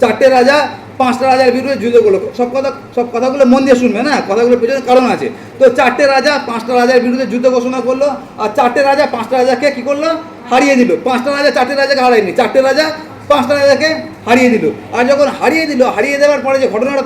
চারটে রাজা পাঁচটা রাজার বিরুদ্ধে যুদ্ধ করলো। সব কথাগুলো মন দিয়ে শুনবে না, কথাগুলোর পেছনে কারণ আছে। তো চারটে রাজা পাঁচটা রাজার বিরুদ্ধে যুদ্ধ ঘোষণা করলো, আর চারটে রাজা পাঁচটা রাজাকে কি করলো, হারিয়ে দিল। পাঁচটা রাজা চারটে রাজাকে হারায়নি, চারটে রাজা পাঁচটা রাজাকে হারিয়ে দিল। আর যখন হারিয়ে দেওয়ার পরে যে ঘটনাটা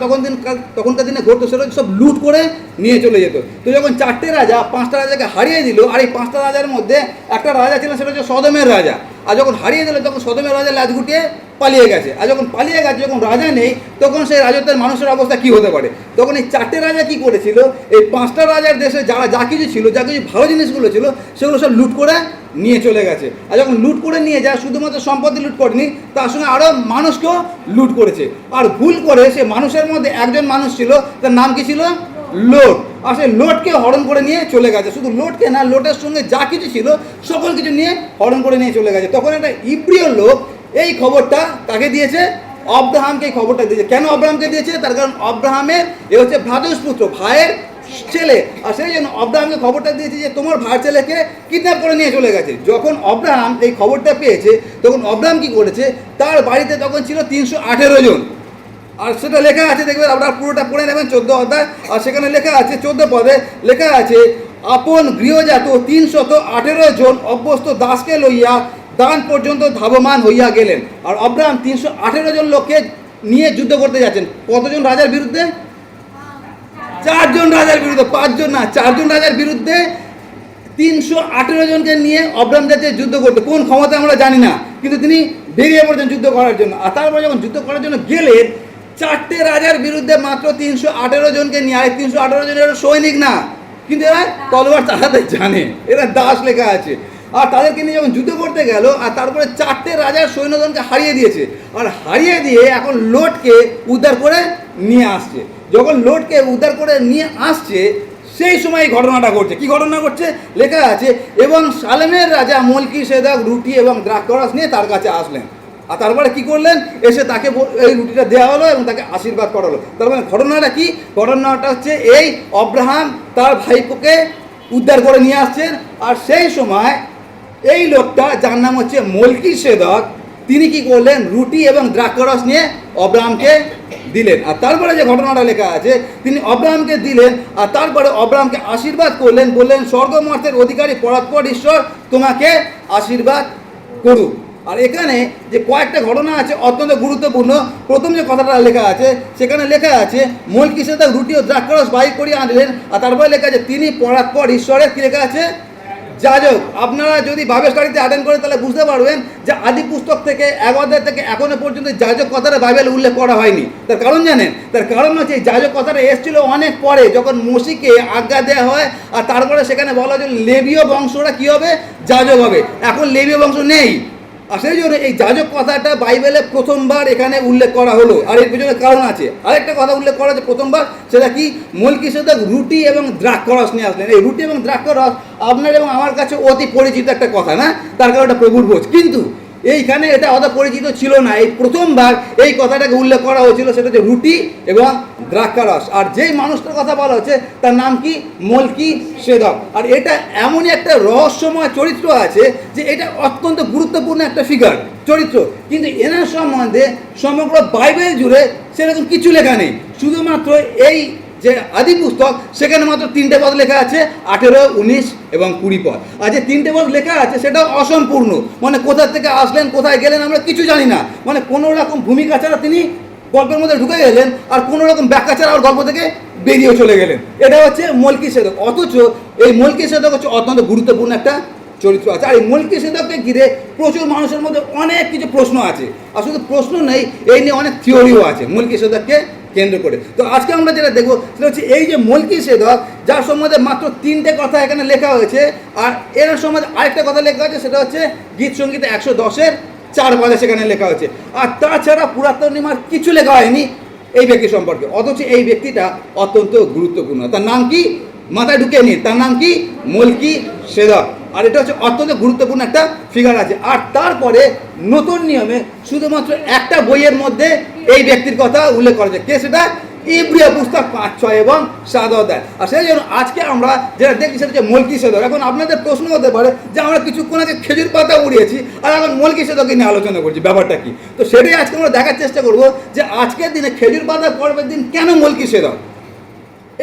তখনকার দিনে ঘটতো, সেটা সব লুট করে নিয়ে চলে যেত। তো যখন চারটে রাজা পাঁচটা রাজাকে হারিয়ে দিল, আর এই পাঁচটা রাজার মধ্যে একটা রাজা ছিলেন, সেটা হচ্ছে সদমের রাজা। আর যখন হারিয়ে দিল তখন সদমের রাজা লাজ গুটিয়ে পালিয়ে গেছে। আর যখন পালিয়ে গেছে, যখন রাজা নেই, তখন সেই রাজত্বের মানুষের অবস্থা কী হতে পারে। তখন এই চারটে রাজা কি করেছিল, এই পাঁচটা রাজার দেশে যারা যা কিছু ছিল, যা কিছু ভালো জিনিসগুলো ছিল, সেগুলো সব লুট করে নিয়ে চলে গেছে। আর যখন লুট করে নিয়ে যায়, শুধুমাত্র সম্পত্তি লুট করেনি, তার সঙ্গে আরও মানুষকেও লুট করেছে। আর ভুল করে সে মানুষের মধ্যে একজন মানুষ ছিল, তার নাম কি ছিল, লোট। আর সেই লোটকে হরণ করে নিয়ে চলে গেছে। শুধু লোটকে না, লোটের সঙ্গে যা কিছু ছিল সকল কিছু নিয়ে হরণ করে নিয়ে চলে গেছে। তখন একটা ইব্রিয় লোক এই খবরটা কাকে দিয়েছে, অব্রাহামকে এই খবরটা দিয়েছে। কেন অব্রাহামকে দিয়েছে, তার কারণ অব্রাহামের এ হচ্ছে ভ্রাতুষ্পুত্র, ভাইয়ের ছেলে। আর সেই জন্য অব্রাহামকে খবরটা দিয়েছে যে তোমার ভাইয়ের ছেলেকে কিডন্যাপ করে নিয়ে চলে গেছে। যখন অব্রাহাম এই খবরটা পেয়েছে, তখন অব্রাহাম কি করেছে, তার বাড়িতে তখন ছিল 318 জন। আর সেটা লেখা আছে, দেখবেন আপনারা পুরোটা পড়ে নেবেন 14 অধ্যায়। আর সেখানে লেখা আছে 14 পদে লেখা আছে, আপন গৃহজাত 318 জন অভ্যস্ত দাসকে লইয়া দান পর্যন্ত ধাবমান হইয়া গেলেন। আর অব্রাহাম 318 জন লোককে নিয়ে যুদ্ধ করতে যাচ্ছেন। কতজন রাজার বিরুদ্ধে, 4 জন রাজার বিরুদ্ধে, 5 জন না, 4 জন রাজার বিরুদ্ধে 318 জনকে নিয়ে অব্রাহাম যাচ্ছে যুদ্ধ করতে। কোন ক্ষমতা আমরা জানি না, কিন্তু তিনি বেরিয়ে পড়ছেন যুদ্ধ করার জন্য। আর তারপরে যখন যুদ্ধ করার জন্য গেলেন, 4টে রাজার বিরুদ্ধে মাত্র 318 জনকে নিয়ে। আর 318 জনের সৈনিক না, কিন্তু এরা তলোয়ার চালাতে জানে, এরা দাস লেখা আছে। আর তাদেরকে নিয়ে যখন যুদ্ধ করতে গেল, আর তারপরে 4টে রাজার সৈন্যদলকে হারিয়ে দিয়েছে। আর হারিয়ে দিয়ে এখন লোটকে উদ্ধার করে নিয়ে আসছে। যখন লোটকে উদ্ধার করে নিয়ে আসছে, সেই সময় এই ঘটনাটা ঘটছে। কি ঘটনা ঘটছে, লেখা আছে, এবং সালেমের রাজা মলকিসেদক রুটি এবং দ্রাক্ষরস নিয়ে তার কাছে আসলেন। আর তারপরে কি করলেন, এসে তাকে এই রুটিটা দেওয়া হলো এবং তাকে আশীর্বাদ করা হলো। তার মানে ঘটনাটা কি, ঘটনাটা হচ্ছে এই অব্রাহাম তার ভাইপোকে উদ্ধার করে নিয়ে আসছেন। আর সেই সময় এই লোকটা, যার নাম হচ্ছে মলকিসেদক, তিনি কি করলেন, রুটি এবং দ্রাক্ষরস নিয়ে অব্রাহামকে দিলেন। আর তারপরে যে ঘটনাটা লেখা আছে, তিনি অব্রাহামকে দিলেন, আর তারপরে অব্রাহামকে আশীর্বাদ করলেন, বললেন, স্বর্গমর্তের অধিকারী পরাৎপর ঈশ্বর তোমাকে আশীর্বাদ করুক। আর এখানে যে কয়েকটা ঘটনা আছে অত্যন্ত গুরুত্বপূর্ণ। প্রথম যে কথাটা লেখা আছে, সেখানে লেখা আছে, মলকিসেদক রুটি ও দ্রাক্ষরস বাহির করিয়া আনলেন। আর তারপরে লেখা আছে, তিনি পরাৎপর ঈশ্বরের কি লেখা আছে, যাজক। আপনারা যদি বাইবেল স্টাডিতে অ্যাটেন্ড করেন, তাহলে বুঝতে পারবেন যে আদি পুস্তক থেকে 1 অধ্যায় থেকে এখনো পর্যন্ত যাজক কথাটা বাইবেল উল্লেখ করা হয়নি। তার কারণ জানেন, তার কারণ হচ্ছে এই যাজক কথাটা এসেছিল অনেক পরে, যখন মোশিকে আজ্ঞা দেওয়া হয়। আর তারপরে সেখানে বলা হয়েছিল লেবীয় বংশরা কী হবে, যাজক হবে। এখন লেবীয় বংশ নেই। আর সেই জন্য এই যাজক কথাটা বাইবেলে প্রথমবার এখানে উল্লেখ করা হলো। আর এর পিছনে কারণ আছে। আরেকটা কথা উল্লেখ করা আছে প্রথমবার, সেটা কি, মলকিসেদক রুটি এবং দ্রাক্ষরস নিয়ে আসলেন। এই রুটি এবং দ্রাক্ষরস আপনার এবং আমার কাছে অতি পরিচিত একটা কথা না, তার কারণ এটা প্রভুর ভোজ। কিন্তু এইখানে এটা অত পরিচিত ছিল না। এই প্রথমবার এই কথাটাকে উল্লেখ করা হয়েছিল, সেটা হচ্ছে রুটি এবং দ্রাক্ষারস। আর যেই মানুষটার কথা বলা হচ্ছে, তার নাম কি, মলকিসেদক। আর এটা এমনই একটা রহস্যময় চরিত্র আছে যে এটা অত্যন্ত গুরুত্বপূর্ণ একটা ফিগার, চরিত্র। কিন্তু এনার সম্বন্ধে সমগ্র বাইবেল জুড়ে সেরকম কিছু লেখা নেই। শুধুমাত্র এই যে আদি পুস্তক, সেখানে মাত্র 3টে পদ লেখা আছে, 18, 19 এবং 20 পদ। আর যে 3টে পদ লেখা আছে সেটাও অসম্পূর্ণ। মানে কোথা থেকে আসলেন, কোথায় গেলেন, আমরা কিছু জানি না। মানে কোনো রকম ভূমিকা ছাড়া তিনি গল্পের মধ্যে ঢুকে গেলেন, আর কোনো রকম ব্যাখ্যা ছাড়া আর গল্প থেকে বেরিয়েও চলে গেলেন। এটা হচ্ছে মলকিসেদক। অথচ এই মলকিসেদক হচ্ছে অত্যন্ত গুরুত্বপূর্ণ একটা চরিত্র আছে। আর এই মলকিসেদককে ঘিরে প্রচুর মানুষের মধ্যে অনেক কিছু প্রশ্ন আছে। আর শুধু প্রশ্ন নেই, এই নিয়ে অনেক থিওরিও আছে মলকিসেদককে কেন্দ্র করে। তো আজকে আমরা যেটা দেখবো, সেটা হচ্ছে এই যে মলকিসেদক, যার সম্বন্ধে মাত্র 3টে কথা এখানে লেখা হয়েছে। আর এর সম্বন্ধে আরেকটা কথা লেখা হয়েছে, সেটা হচ্ছে গীত সংগীতে 110-এর 4 পদে সেখানে লেখা হয়েছে। আর তাছাড়া পুরাতন নিয়মে কিছু লেখা হয়নি এই ব্যক্তি সম্পর্কে। অথচ এই ব্যক্তিটা অত্যন্ত গুরুত্বপূর্ণ। তার নাম কি, মাথায় ঢুকে নিন, তার নাম কি, মলকিসেদক। আর এটা হচ্ছে অত্যন্ত গুরুত্বপূর্ণ একটা ফিগার আছে। আর তারপরে নতুন নিয়মে শুধুমাত্র একটা বইয়ের মধ্যে এই ব্যক্তির কথা উল্লেখ করা যায়। কে সেটা, ইব্রিয় পুস্তক 5, 6 এবং 7 অধ্যায়। আর সেই জন্য আজকে আমরা যেটা দেখছি সেটা হচ্ছে মলকিসেদক। এখন আপনাদের প্রশ্ন হতে পারে যে আমরা কিছুক্ষণ আগে খেজুর পাতা উড়িয়েছি আর এখন মলকিসেদককে নিয়ে আলোচনা করছি, ব্যাপারটা কি? তো সেটাই আজকে আমরা দেখার চেষ্টা করব যে আজকের দিনে খেজুর পাতা পর্বের দিন কেন মলকিসেদক,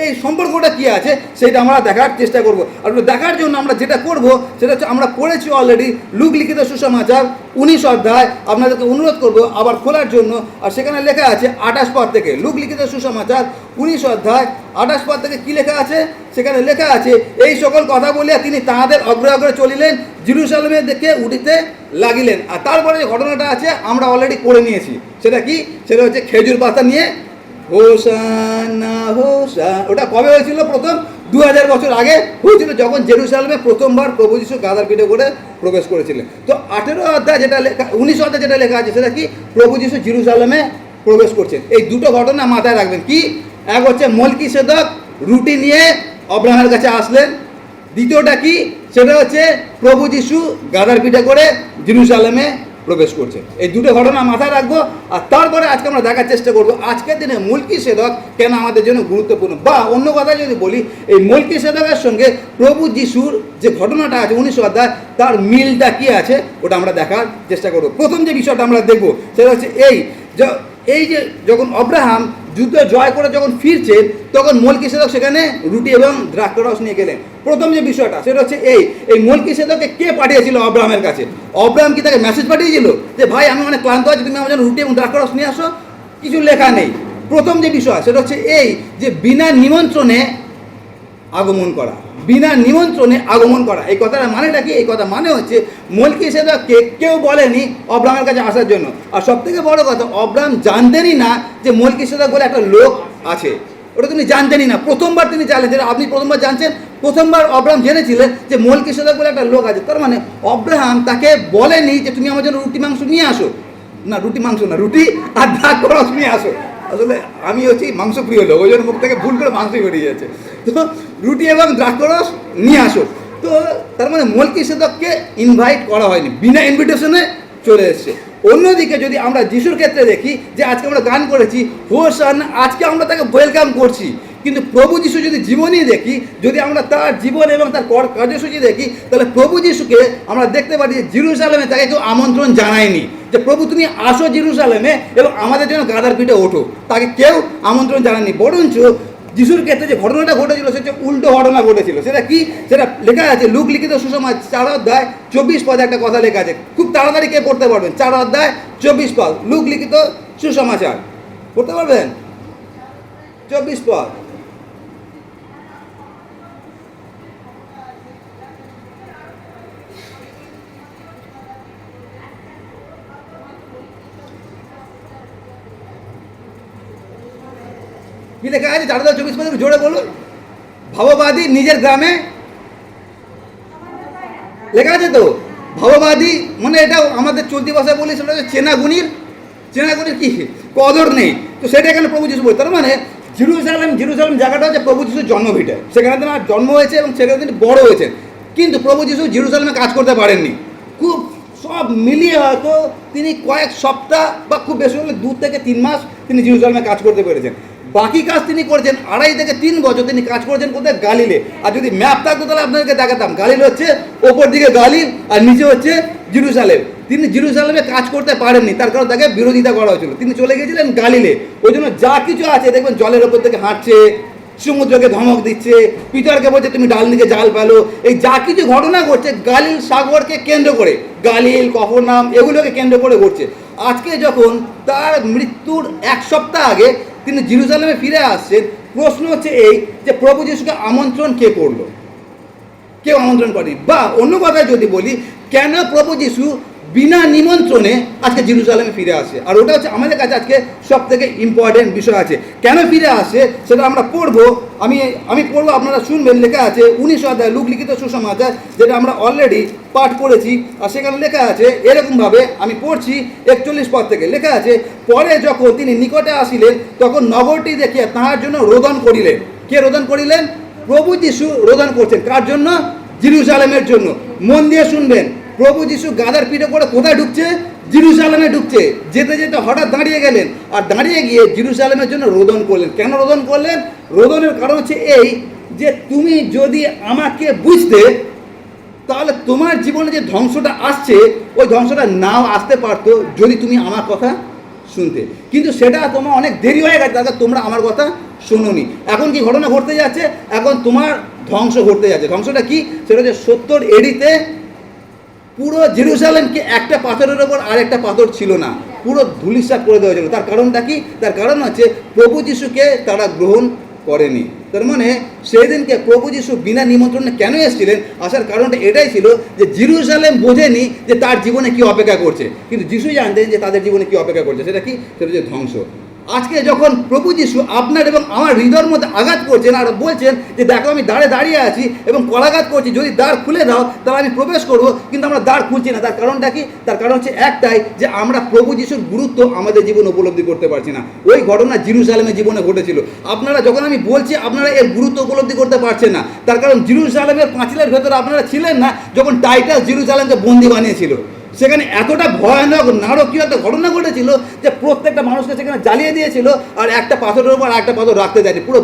এই সম্পর্কটা কী আছে সেটা আমরা দেখার চেষ্টা করব। আর দেখার জন্য আমরা যেটা করব সেটা হচ্ছে আমরা পড়েছি অলরেডি লুক লিখিত সুসমাচার 19 অধ্যায়। আপনাদেরকে অনুরোধ করব আবার খোলার জন্য। আর সেখানে লেখা আছে 28 পদ থেকে, লুক লিখিত সুসমাচার 19 অধ্যায় 28 পদ থেকে কী লেখা আছে? সেখানে লেখা আছে, এই সকল কথা বলিয়া তিনি তাহাদের অগ্রসর চলিলেন, জেরুজালেমের দিকে উঠিতে লাগিলেন। আর তারপরে যে ঘটনাটা আছে আমরা অলরেডি করে নিয়েছি। সেটা কি? সেটা হচ্ছে খেজুর পাতা নিয়ে হোসানা হোসানা। ওটা কবে হয়েছিল? প্রথম 2000 বছর আগে হয়েছিল, যখন জেরুজালেমে প্রথমবার প্রভু যিশু গাধার পিঠে করে প্রবেশ করেছিলেন। তো 18 অধ্যায় যেটা লেখা, 19 অধ্যায় যেটা লেখা আছে সেটা কি? প্রভু যিশু জেরুজালেমে প্রবেশ করছেন। এই দুটো ঘটনা মাথায় রাখবেন। কি? এক হচ্ছে মলকিসেদক রুটি নিয়ে আব্রাহামের কাছে আসলেন। দ্বিতীয়টা কি? সেটা হচ্ছে প্রভু যিশু গাধার পিঠে করে জেরুজালেমে প্রবেশ করছে। এই দুটো ঘটনা মাথায় রাখবো। আর তারপরে আজকে আমরা দেখার চেষ্টা করবো আজকের দিনে মলকিসেদক কেন আমাদের জন্য গুরুত্বপূর্ণ। বা অন্য কথায় যদি বলি, এই মলকিসেদকের সঙ্গে প্রভু যিশুর যে ঘটনাটা আছে 19 অধ্যায়, তার মিলটা কি আছে ওটা আমরা দেখার চেষ্টা করবো। প্রথম যে বিষয়টা আমরা দেখবো সেটা হচ্ছে এই যে যখন আব্রাহাম যুদ্ধ জয় করে যখন ফিরছেন, তখন মলকিসেদক সেখানে রুটি এবং দ্রাক্ষারস নিয়ে গেলেন। প্রথম যে বিষয়টা সেটা হচ্ছে এই মলকিসেদককে কে পাঠিয়েছিল আব্রাহামের কাছে? আব্রাহাম কি তাকে মেসেজ পাঠিয়েছিল যে ভাই আমি অনেক ক্লান্ত আছি, তুমি আমার জন্য রুটি এবং দ্রাক্ষারস নিয়ে আসো? কিছু লেখা নেই। প্রথম যে বিষয় সেটা হচ্ছে যে বিনা নিমন্ত্রণে আগমন করা, বিনা নিমন্ত্রণে আগমন করা। এই কথাটার মানেটা কি? এই কথা মানে হচ্ছে মলকিসেদককে কেউ বলেনি আব্রাহামের কাছে আসার জন্য। আর সব থেকে বড় কথা, আব্রাহাম জানতেনই না যে মলকিসেদক বলে একটা লোক আছে। ওটা তিনি জানতেনই না। প্রথমবার তিনি জানলেন, যেটা আপনি প্রথমবার জানছেন, প্রথমবার আব্রাহাম জেনেছিলেন যে মলকিসেদক বলে একটা লোক আছে। তার মানে আব্রাহাম তাকে বলেনি যে তুমি আমার জন্য রুটি মাংস নিয়ে আসো। না, রুটি মাংস না, রুটি আর দ্রাক্ষারস নিয়ে আসো। আসলে আমি হচ্ছি মাংসপ্রিয় লোক, ওই জন্য মুখ থেকে ভুল করে মাংসই বেরিয়ে যাচ্ছে। তো রুটি এবং দ্রাক্ষারস নিয়ে আসো। তো তার মানে মলকিসেদককে ইনভাইট করা হয়নি, বিনা ইনভিটেশনে চলে এসছে। অন্যদিকে যদি আমরা যিশুর ক্ষেত্রে দেখি, যে আজকে আমরা গান করেছি হোসানা, আজকে আমরা তাকে ওয়েলকাম করছি। কিন্তু প্রভু যিশু যদি জীবনী দেখি, যদি আমরা তার জীবন এবং তার কার্যসূচি দেখি, তাহলে প্রভু যিশুকে আমরা দেখতে পারি যে জেরুজালেমে তাকে কেউ আমন্ত্রণ জানায়নি যে প্রভু তুমি আসো জেরুজালেমে এবং আমাদের জন্য গাধার পিঠে ওঠো। তাকে কেউ আমন্ত্রণ জানায়নি। বরঞ্চ যিশুর ক্ষেত্রে যে ঘটনাটা ঘটেছিল সেটা উল্টো ঘটনা ঘটেছিল। সেটা কি? সেটা লেখা আছে লুক লিখিত সুসমাচার 4 অধ্যায় 24 পদে একটা কথা লেখা আছে। খুব তাড়াতাড়ি কে পড়তে পারবেন? 4 অধ্যায় 24 পদ, লুক লিখিত সুসমাচার পড়তে পারবেন? 24 পদ। কি লেখা আছে? 4 অধ্যায় 24 পদে জোরে বলুন। ভাববাদী নিজের গ্রামে লেখা আছে তো। ভাববাদী মানে এটা আমাদের চলতি ভাষায় বলি সেটা হচ্ছে চেনাগুনির কি কদর নেই। তো সেটা এখানে প্রভু যিশু বলে। তার মানে জেরুজালেম জায়গাটা হচ্ছে প্রভু যিশুর জন্মভিটে। সেখানে তোমার জন্ম হয়েছে এবং সেখানে তিনি বড় হয়েছেন। কিন্তু প্রভু যিশু জেরুজালেমে কাজ করতে পারেননি। খুব সব মিলিয়ে হয়তো তিনি কয়েক সপ্তাহ বা খুব বেশি হলে 2 থেকে 3 মাস তিনি জেরুজালেমে কাজ করতে পেরেছেন। বাকি কাজ তিনি করেছেন 2.5 থেকে 3 বছর তিনি কাজ করেছেন কোথায়? গালিলে। আর যদি ম্যাপ থাকতো তাহলে আপনাদেরকে দেখাতাম। গালিল হচ্ছে ওপর দিকে গালিল আর নিচে হচ্ছে জেরুজালেম। তিনি জেরুজালেমে কাজ করতে পারেননি, তার কারণ তাকে বিরোধিতা করা হয়েছিল। তিনি চলে গিয়েছিলেন গালিলে। ওই জন্য যা কিছু আছে দেখবেন জলের ওপর থেকে হাঁটছে, সমুদ্রকে ধমক দিচ্ছে, পিটারকে বলছে তুমি ডাল দিকে জাল ফেলো। এই যা কিছু ঘটনা ঘটছে গালিল সাগরকে কেন্দ্র করে, গালিল কফরনাম এগুলোকে কেন্দ্র করে ঘটছে। আজকে যখন তার মৃত্যুর 1 সপ্তাহ আগে তিনি জেরুজালেমে ফিরে আসছেন, প্রশ্ন হচ্ছে যে প্রভু যিশুকে আমন্ত্রণ কে করলো? কেউ আমন্ত্রণ করেনি। বা অন্য কথায় যদি বলি, কেন প্রভু যিশু বিনা নিমন্ত্রণে আজকে জেরুজালেমে ফিরে আসে? আর ওটা হচ্ছে আমাদের কাছে আজকে সব থেকে ইম্পর্টেন্ট বিষয় আছে। কেন ফিরে আসে সেটা আমরা পড়বো। আমি পড়বো, আপনারা শুনবেন। লেখা আছে 19 অধ্যায় লুক লিখিত সুসমাচার, যেটা আমরা অলরেডি পাঠ করেছি। আর সেখানে লেখা আছে এরকমভাবে, আমি পড়ছি 41 পদ থেকে। লেখা আছে, পরে যখন তিনি নিকটে আসিলেন তখন নগরটি দেখিয়া তাহার জন্য রোদন করিলেন। কে রোদন করিলেন? প্রভু যিশু রোদন করছেন। কার জন্য? জেরুজালেমের জন্য। মন দিয়ে শুনবেন। প্রভু যিশু গাধার পিঠে করে কোথায় ঢুকছে? জেরুজালেমে ঢুকছে, যেতে যেতে হঠাৎ দাঁড়িয়ে গেলেন, আর দাঁড়িয়ে গিয়ে জেরুজালেমের জন্য রোদন করলেন। কেন রোদন করলেন? রোদনের কারণ হচ্ছে এই যে তুমি যদি আমাকে বুঝতে, তাহলে তোমার জীবনে যে ধ্বংসটা আসছে ওই ধ্বংসটা নাও আসতে পারতো যদি তুমি আমার কথা শুনতে, কিন্তু সেটা তোমার অনেক দেরি হয়ে গেছে, তাহলে তোমরা আমার কথা শোনোনি। এখন কি ঘটনা ঘটতে যাচ্ছে? এখন তোমার ধ্বংস ঘটতে যাচ্ছে। ধ্বংসটা কি? সেটা হচ্ছে 70 এডিতে পুরো জেরুজালেমকে একটা পাথরের ওপর আর একটা পাথর ছিল না, পুরো ধূলিসাৎ করে দেওয়া হয়েছিল। তার কারণটা কি? তার কারণ হচ্ছে প্রভু যিশুকে তারা গ্রহণ করেনি। তার মানে সেই দিনকে প্রভু যিশু বিনা নিমন্ত্রণে কেন এসেছিলেন? আসার কারণটা এটাই ছিল যে জেরুজালেম বোঝেনি যে তার জীবনে কি অপেক্ষা করছে, কিন্তু যিশু জানতেন যে তাদের জীবনে কি অপেক্ষা করছে। সেটা কি? সেটা হচ্ছে ধ্বংস। আজকে যখন প্রভু যিশু আপনার এবং আমার হৃদয়ের মধ্যে আঘাত করছেন আর বলছেন যে দেখো আমি দাঁড়িয়ে আছি এবং কলাঘাত করছি, যদি দ্বার খুলে দাও তাহলে আমি প্রবেশ করব, কিন্তু আমরা দ্বার খুলছি না। তার কারণটা কি? তার কারণ হচ্ছে একটাই, যে আমরা প্রভু যিশুর গুরুত্ব আমাদের জীবনে উপলব্ধি করতে পারছি না। ওই ঘটনা জেরুজালেমের জীবনে ঘটেছিল। আপনারা যখন আমি বলছি আপনারা এর গুরুত্ব উপলব্ধি করতে পারছেন না, তার কারণ জেরুজালেমের পাঁচিলের ভেতরে আপনারা ছিলেন না যখন টাইটাস জেরুজালেমকে বন্দি বানিয়েছিল। সেখানে এতটা ভয়ানক নারকীয় একটা ঘটনা ঘটেছিল যে প্রত্যেকটা মানুষকে সেখানে জ্বালিয়ে দিয়েছিল, আর একটা পাথরের উপর একটা পাথর রাখতে দেয়নি, পুরো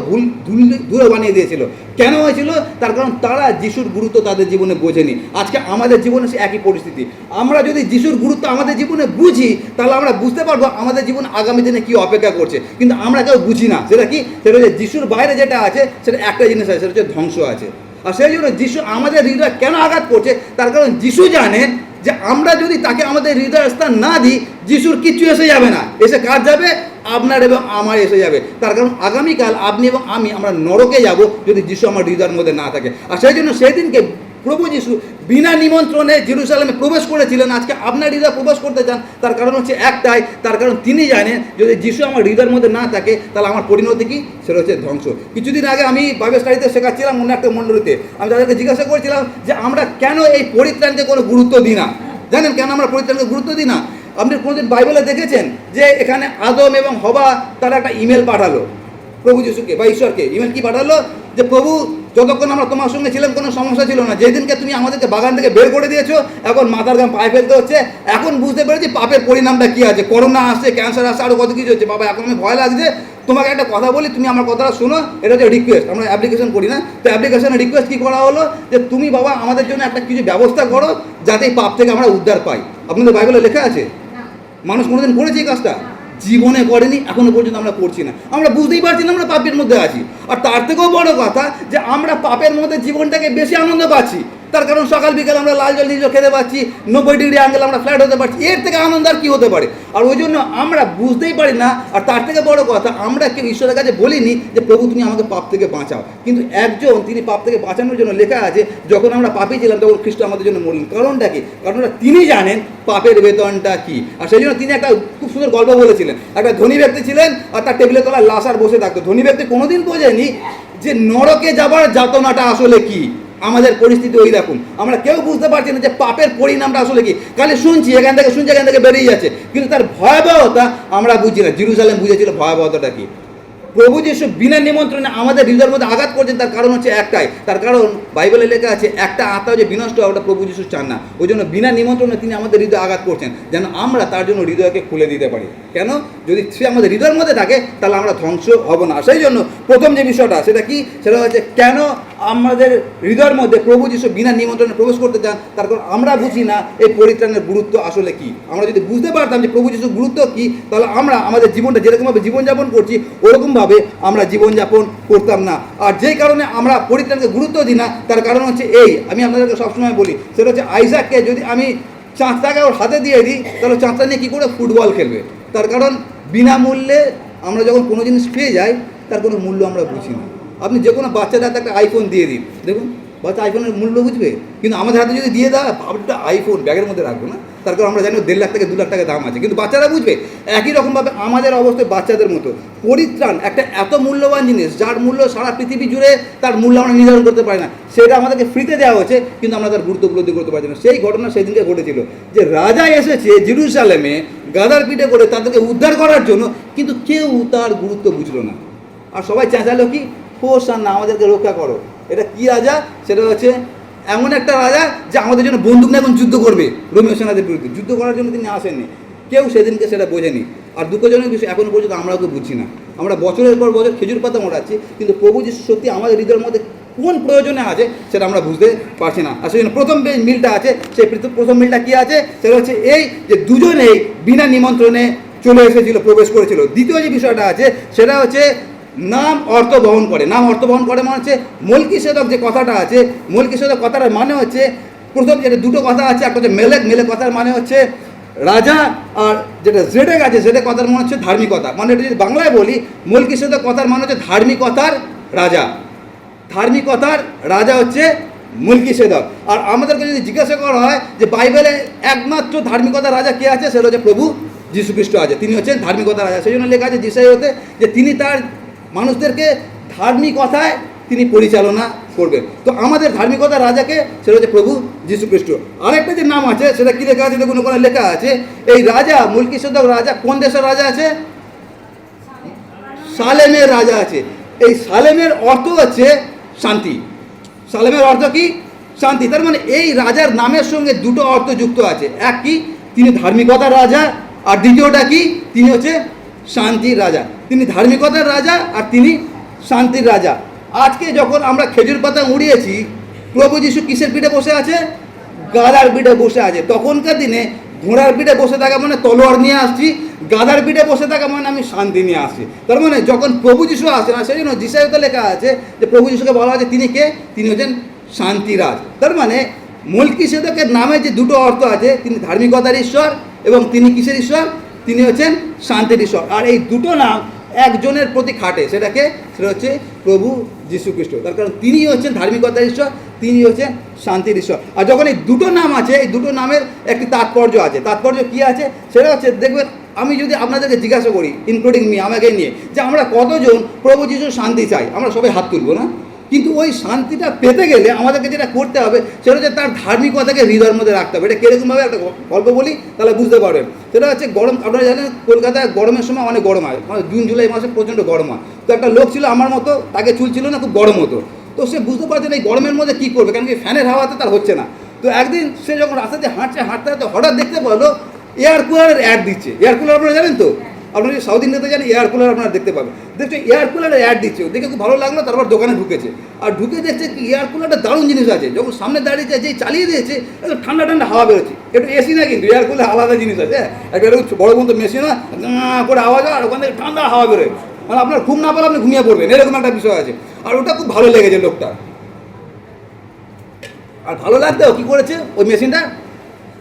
ধুলো বানিয়ে দিয়েছিল। কেন হয়েছিল? তার কারণ তারা যিশুর গুরুত্ব তাদের জীবনে বোঝেনি। আজকে আমাদের জীবনে সে একই পরিস্থিতি। আমরা যদি যিশুর গুরুত্ব আমাদের জীবনে বুঝি, তাহলে আমরা বুঝতে পারবো আমাদের জীবন আগামী দিনে কী অপেক্ষা করছে, কিন্তু আমরা কেউ বুঝি না। সেটা কি? সেটা হচ্ছে যিশুর বাইরে যেটা আছে সেটা একটা জিনিস আছে, সেটা হচ্ছে ধ্বংস আছে। আর সেই জন্য যিশু আমাদের হৃদয় কেন আঘাত করছে? তার কারণ যিশু জানেন যে আমরা যদি তাকে আমাদের হৃদয়ের স্থান না দিই, যিশুর কিচ্ছু এসে যাবে না। এসে কার যাবে? আপনার এবং আমার এসে যাবে। তার কারণ আগামীকাল আপনি এবং আমরা নরকে যাব যদি যিশু আমার হৃদয়ের মধ্যে না থাকে। আর সেই জন্য সেই দিনকে প্রভু যিশু বিনা নিমন্ত্রণে জেরুজালেমে প্রবেশ করেছিলেন। আজকে আপনার হৃদয় প্রবেশ করতে চান, তার কারণ হচ্ছে একটাই, তার কারণ তিনি জানেন যদি যিশু আমার হৃদয়ের মধ্যে না থাকে তাহলে আমার পরিণতি কি? সেটা হচ্ছে ধ্বংস। কিছুদিন আগে আমি বাইবেল স্টাডিতে শেখাচ্ছিলাম অন্য একটা মণ্ডলীতে, আমি তাদেরকে জিজ্ঞাসা করেছিলাম যে আমরা কেন এই পরিত্রাণকে কোনো গুরুত্ব দিই না। জানেন কেন আমরা পরিত্রাণকে গুরুত্ব দিই না? আপনি কোনোদিন বাইবেলে দেখেছেন যে এখানে আদম এবং হবা তারা একটা ইমেল পাঠালো প্রভু যিশুকে বা ঈশ্বরকে? ইমেল কি পাঠালো? যে প্রভু, যতক্ষণ আমরা তোমার সঙ্গে ছিলাম কোনো সমস্যা ছিল না, যেদিনকে তুমি আমাদেরকে বাগান থেকে বের করে দিয়েছো এখন মাথার গাম পায়ে ফেলতে হচ্ছে, এখন বুঝতে পেরেছি পাপের পরিণামটা কী আছে, করোনা আসছে, ক্যান্সার আসছে, আরও কত কিছু হচ্ছে। বাবা এখন আমি ভয় লাগছে, তোমাকে একটা কথা বলি, তুমি আমার কথাটা শোনো। এটা হচ্ছে রিকোয়েস্ট, আমরা অ্যাপ্লিকেশন করি না, তো অ্যাপ্লিকেশনের রিকোয়েস্ট কী করা হলো যে তুমি বাবা আমাদের জন্য একটা কিছু ব্যবস্থা করো যাতে এই পাপ থেকে আমরা উদ্ধার পাই। আপনাদের বাইবেলে লেখা আছে? মানুষ কোনোদিন করেছে এই কাজটা? জীবনে করেনি, এখনো পর্যন্ত আমরা করছি না। আমরা বুঝতেই পারছি না আমরা পাপের মধ্যে আছি। আর তার থেকেও বড় কথা যে আমরা পাপের মধ্যে জীবনটাকে বেশি আনন্দ পাচ্ছি। তার কারণ সকাল বিকেল আমরা লাল জল নিজে খেতে পাচ্ছি, 90 ডিগ্রি অ্যাঙ্গেল আমরা ফ্ল্যাট হতে পারছি, এর থেকে আনন্দ আর কী হতে পারে? আর ওই জন্য আমরা বুঝতেই পারি না। আর তার থেকে বড় কথা, আমরা কেউ ঈশ্বরের কাছে বলিনি যে প্রভু তুমি আমাকে পাপ থেকে বাঁচাও, কিন্তু একজন তিনি পাপ থেকে বাঁচানোর জন্য লেখা আছে যখন আমরা পাপী ছিলাম তখন খ্রিস্ট আমাদের জন্য মরলেন। কারণটা কি? কারণটা তিনি জানেন পাপের বেতনটা কি। আর সেই জন্য তিনি একটা খুব সুন্দর গল্প বলেছিলেন। একটা ধনী ব্যক্তি ছিলেন আর তার টেবিলের তলায় লাশ আর বসে থাকতো। ধনী ব্যক্তি কোনোদিন বোঝেনি যে নরকে যাবার যাতনাটা আসলে কি। আমাদের পরিস্থিতি ওই রকম, আমরা কেউ বুঝতে পারছি না যে পাপের পরিণামটা আসলে কি। খালি শুনছি, এখান থেকে বেরিয়ে যাচ্ছে, কিন্তু তার ভয়াবহতা আমরা বুঝি না। জেরুজালেম বুঝেছিল ভয়াবহতাটা কি। প্রভু যিশু বিনা নিমন্ত্রণে আমাদের হৃদয়ের মধ্যে আঘাত করছেন, তার কারণ হচ্ছে একটাই, তার কারণ বাইবেলে লেখা আছে একটা আত্মা যে বিনষ্ট হয় ওটা প্রভু যিশু চান না। ওই জন্য বিনা নিমন্ত্রণে তিনি আমাদের হৃদয়ে আঘাত করছেন যেন আমরা তার জন্য হৃদয়কে খুলে দিতে পারি। কেন? যদি সে আমাদের হৃদয়ের মধ্যে থাকে তাহলে আমরা ধ্বংস হব না। সেই জন্য প্রথম যে বিষয়টা সেটা কি? সেটা হচ্ছে কেন আমাদের হৃদয়ের মধ্যে প্রভু যিশু বিনা নিমন্ত্রণে প্রবেশ করতে চান, তার কারণ আমরা বুঝি না এই পরিত্রাণের গুরুত্ব আসলে কি। আমরা যদি বুঝতে পারতাম যে প্রভু যিশুর গুরুত্ব কি, তাহলে আমরা আমাদের জীবনটা যেরকমভাবে জীবনযাপন করছি ওরকমভাবে আমরা জীবনযাপন করতাম না। আর যেই কারণে আমরা পরিত্রাণকে গুরুত্ব দিই না তার কারণ হচ্ছে এই, আমি আপনাদেরকে সবসময় বলি, সেটা হচ্ছে আইজাককে যদি আমি চাঁদটাকে ওর হাতে দিয়ে দিই তাহলে চাঁদটা নিয়ে কী করে ফুটবল খেলবে। তার কারণ বিনামূল্যে আমরা যখন কোনো জিনিস পেয়ে যাই তার কোনো মূল্য আমরা বুঝি না। আপনি যে কোনো বাচ্চাদের হাতে একটা আইফোন দিয়ে দিন, দেখুন বাচ্চা আইফোনের মূল্য বুঝবে, কিন্তু আমাদের হাতে যদি দিয়ে দেয় ভাবটা আইফোন ব্যাগের মধ্যে রাখবো না, তার কারণ আমরা জানি 1.5 লাখ থেকে 2 লাখ টাকা দাম আছে, কিন্তু বাচ্চারা বুঝবে। একই রকমভাবে আমাদের অবস্থায় বাচ্চাদের মতো পরিত্রাণ একটা এত মূল্যবান জিনিস যার মূল্য সারা পৃথিবী জুড়ে তার মূল্য আমরা নির্ধারণ করতে পারি না, সেটা আমাদেরকে ফ্রিতে দেওয়া হয়েছে কিন্তু আমরা তার গুরুত্ব উপলব্ধি করতে পারছি না। সেই ঘটনা সেদিনকে ঘটেছিল যে রাজা এসেছে জেরুজালেমে গাধার পিঠে করে তাদেরকে উদ্ধার করার জন্য, কিন্তু কেউ তার গুরুত্ব বুঝলো না। আর সবাই চেঁচালো কি? হোসান্না, আমাদেরকে রক্ষা করো। এটা কি রাজা? সেটা হচ্ছে এমন একটা রাজা যে আমাদের জন্য বন্দুক নিয়ে এখন যুদ্ধ করবে রোমীয় সেনাদের বিরুদ্ধে। যুদ্ধ করার জন্য তিনি আসেননি, কেউ সেদিনকে সেটা বোঝেনি। আর দুঃখজনক বিষয়, এখনো পর্যন্ত আমরাও কেউ বুঝছি না। আমরা বছরের পর বছর খেজুর পাতা মোড়াচ্ছি, কিন্তু প্রভু যিশু সত্যি আমাদের হৃদয়ের মধ্যে কোন প্রয়োজনে আছে সেটা আমরা বুঝতে পারছি না। আর সেই জন্য প্রথম মিলটা আছে, সেই প্রথম মিলটা কী আছে, সেটা হচ্ছে এই যে দুজনেই বিনা নিমন্ত্রণে চলে এসেছিল, প্রবেশ করেছিল। দ্বিতীয় যে বিষয়টা আছে সেটা হচ্ছে নাম অর্থ বহন করে। নাম অর্থ বহন করে মানে হচ্ছে মলকিসেদক যে কথাটা আছে, মলকিসেদক কথাটার মানে হচ্ছে প্রথম যেটা দুটো কথা আছে, একটা হচ্ছে মেলেক, মেলেক কথার মানে হচ্ছে রাজা, আর যেটা জেডেক আছে জেডেক কথার মানে হচ্ছে ধার্মিকতা। মানে এটা যদি বাংলায় বলি, মলকিসেদক কথার মানে হচ্ছে ধার্মিকতার রাজা। ধার্মিকতার রাজা হচ্ছে মলকিসেদক। আর আমাদেরকে যদি জিজ্ঞাসা করা হয় যে বাইবেলে একমাত্র ধার্মিকতার রাজা কে আছে, সেটা হচ্ছে প্রভু যীশু খ্রিস্ট আছে, তিনি হচ্ছেন ধার্মিকতার রাজা। সেই জন্য লেখা আছে যিশায় হতে যে তিনি তার মানুষদেরকে ধার্মিকতায় তিনি পরিচালনা করবেন। তো আমাদের ধার্মিকতার রাজাকে সেটা হচ্ছে প্রভু যীশু খ্রিস্ট। আরেকটা যে নাম আছে সেটা কি লেখা আছে দেখুন, ওখানে লেখা আছে এই রাজা মলকিসেদক রাজা কোন দেশের রাজা আছে? সালেমের রাজা আছে। এই সালেমের অর্থ হচ্ছে শান্তি। সালেমের অর্থ কি? শান্তি। তার মানে এই রাজার নামের সঙ্গে দুটো অর্থ যুক্ত আছে। এক কি, তিনি ধার্মিকতার রাজা, আর দ্বিতীয়টা কি, তিনি হচ্ছে শান্তির রাজা। তিনি ধার্মিকতার রাজা আর তিনি শান্তির রাজা। আজকে যখন আমরা খেজুর পাতা উড়িয়েছি, প্রভু যীশু কিসের পিঠে বসে আছে? গাধার পিঠে বসে আছে। তখনকার দিনে ঘোড়ার পিঠে বসে থাকা মানে তলোয়ার নিয়ে আসছি, গাধার পিঠে বসে থাকা মানে আমি শান্তি নিয়ে আসছি। তার মানে যখন প্রভু যীশু আসে না, সেই জন্য যিশাইতে লেখা আছে যে প্রভু যীশুকে বলা আছে তিনি কে? তিনি হচ্ছেন শান্তিরাজ। তার মানে মলকিসেদকের নামে যে দুটো অর্থ আছে, তিনি ধার্মিকতার ঈশ্বর এবং তিনি কিসের ঈশ্বর? তিনি হচ্ছেন শান্তির ঈশ্বর। আর এই দুটো নাম একজনের প্রতি খাটে, সেটাকে সেটা হচ্ছে প্রভু যীশু খ্রিস্ট। তার কারণ তিনি হচ্ছেন ধার্মিকতার ঈশ্বর, তিনি হচ্ছেন শান্তির ঈশ্বর। আর যখন এই দুটো নাম আছে, এই দুটো নামের একটি তাৎপর্য আছে। তাৎপর্য কী আছে সেটা হচ্ছে, দেখবেন আমি যদি আপনাদেরকে জিজ্ঞাসা করি, ইনক্লুডিং মি, আমাকে নিয়ে, যে আমরা কতজন প্রভু যীশুর শান্তি চাই, আমরা সবাই হাত তুলব না? কিন্তু ওই শান্তিটা পেতে গেলে আমাদেরকে যেটা করতে হবে সেটা হচ্ছে তার ধার্মিকতাকে হৃদয়ের মধ্যে রাখতে হবে। এটা কীরকমভাবে একটা গল্প বলি তাহলে বুঝতে পারবেন। সেটা হচ্ছে গরম, আপনারা জানেন কলকাতায় গরমের সময় অনেক গরম হয়, মানে জুন জুলাই মাসে প্রচণ্ড গরম হয়। তো একটা লোক ছিল আমার মতো, তাকে চুল ছিল না, খুব গরম হতো। তো সে বুঝতে পারছে না এই গরমের মধ্যে কী করবে, কারণ কি ফ্যানের হাওয়াতে তার হচ্ছে না। তো একদিন সে যখন রাস্তা দিয়ে হাঁটতে হাঁটতে হঠাৎ দেখতে পেলো এয়ার কুলারের অ্যাড দিচ্ছে। এয়ার কুলার আপনারা জানেন তো, আপনারা যদি সাউথ ইন্ডিয়াতে যান এয়ার কুলার আপনারা দেখতে পাবেন। দেখছে এয়ার কুলারের অ্যাড দিচ্ছে, দেখে খুব ভালো লাগলো। তারপর দোকানে ঢুকেছে, আর ঢুকে দেখছে কি এয়ার কুলারটা দারুণ জিনিস আছে। যখন সামনে দাঁড়িয়েছে, যেই চালিয়ে দিয়েছে একটু ঠান্ডা ঠান্ডা হাওয়া বেরোচ্ছে। একটু এসি না, কিন্তু এয়ার কুলার আলাদা জিনিস আছে। একটা বড় মতো মেশিন হয়, করে আওয়াজ হয়, আর ওখান থেকে ঠান্ডা হাওয়া বেরোয়। মানে আপনার ঘুম না পেলে আপনি ঘুমিয়ে পড়বেন, এরকম একটা বিষয় আছে। আর ওটা খুব ভালো লেগেছে লোকটা। আর ভালো লাগতেও কী করেছে, ওই মেশিনটা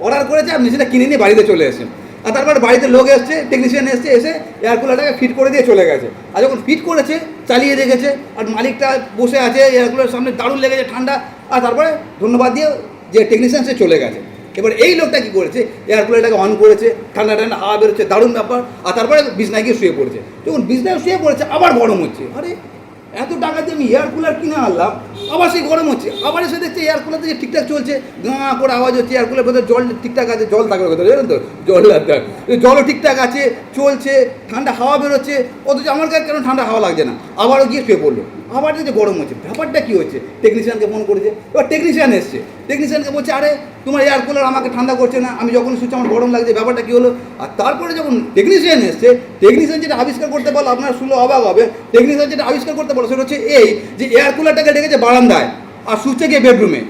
অর্ডার করেছে আর মেশিনটা কিনে নিয়ে বাড়িতে চলে এসেছে। আর তারপরে বাড়িতে লোক এসছে, টেকনিশিয়ান এসছে, এসে এয়ার কুলারটাকে ফিট করে দিয়ে চলে গেছে। আর যখন ফিট করেছে, চালিয়ে দেখেছে, আর মালিকটা বসে আছে এয়ার কুলারের সামনে, দারুণ লেগেছে ঠান্ডা। আর তারপরে ধন্যবাদ দিয়ে যে টেকনিশিয়ান সে চলে গেছে। এবার এই লোকটা কী করেছে, এয়ার কুলারটাকে অন করেছে, ঠান্ডা ঠান্ডা হাওয়া বেরোচ্ছে, দারুণ ব্যাপার। আর তারপরে বিছনায় গিয়ে শুয়ে পড়েছে। যখন বিছনায় শুয়ে পড়েছে আবার গরম হচ্ছে। আরে এত টাকা দিয়ে আমি এয়ার কুলার কিনে আনলাম, আবার সেই গরম হচ্ছে। আবার এসে দেখছে এয়ার কুলার থেকে ঠিকঠাক চলছে, গাঁ করে আওয়াজ হচ্ছে। এয়ার কুলার ভেতরে জল ঠিকঠাক আছে, জল থাকার কথা জানেন তো, জল লাগবে, জলও ঠিকঠাক আছে, চলছে, ঠান্ডা হাওয়া বেরোচ্ছে। অথচ আমার কাছে কেন ঠান্ডা হাওয়া লাগছে না? আবারও গিয়ে শুয়ে পড়লো, আবার যে গরম হচ্ছে। ব্যাপারটা কী হচ্ছে? টেকনিশিয়ানকে ফোন করেছে। এবার টেকনিশিয়ান এসছে, টেকনিশিয়ানকে বলছে আরে তোমার এয়ার কুলার আমাকে ঠান্ডা করছে না, আমি যখন শুচ্ছি আমার গরম লাগছে, ব্যাপারটা কী হলো? আর তারপরে যখন টেকনিশিয়ান এসছে, টেকনিশিয়ান যেটা আবিষ্কার করতে পারলো, আপনার শুনলে অবাক হবে। টেকনিশিয়ান যেটা আবিষ্কার করতে পারলো সেটা হচ্ছে এই যে এয়ার কুলারটাকে রেখেছে বারান্দায় আর শুচ্ছে গিয়ে বেডরুমে।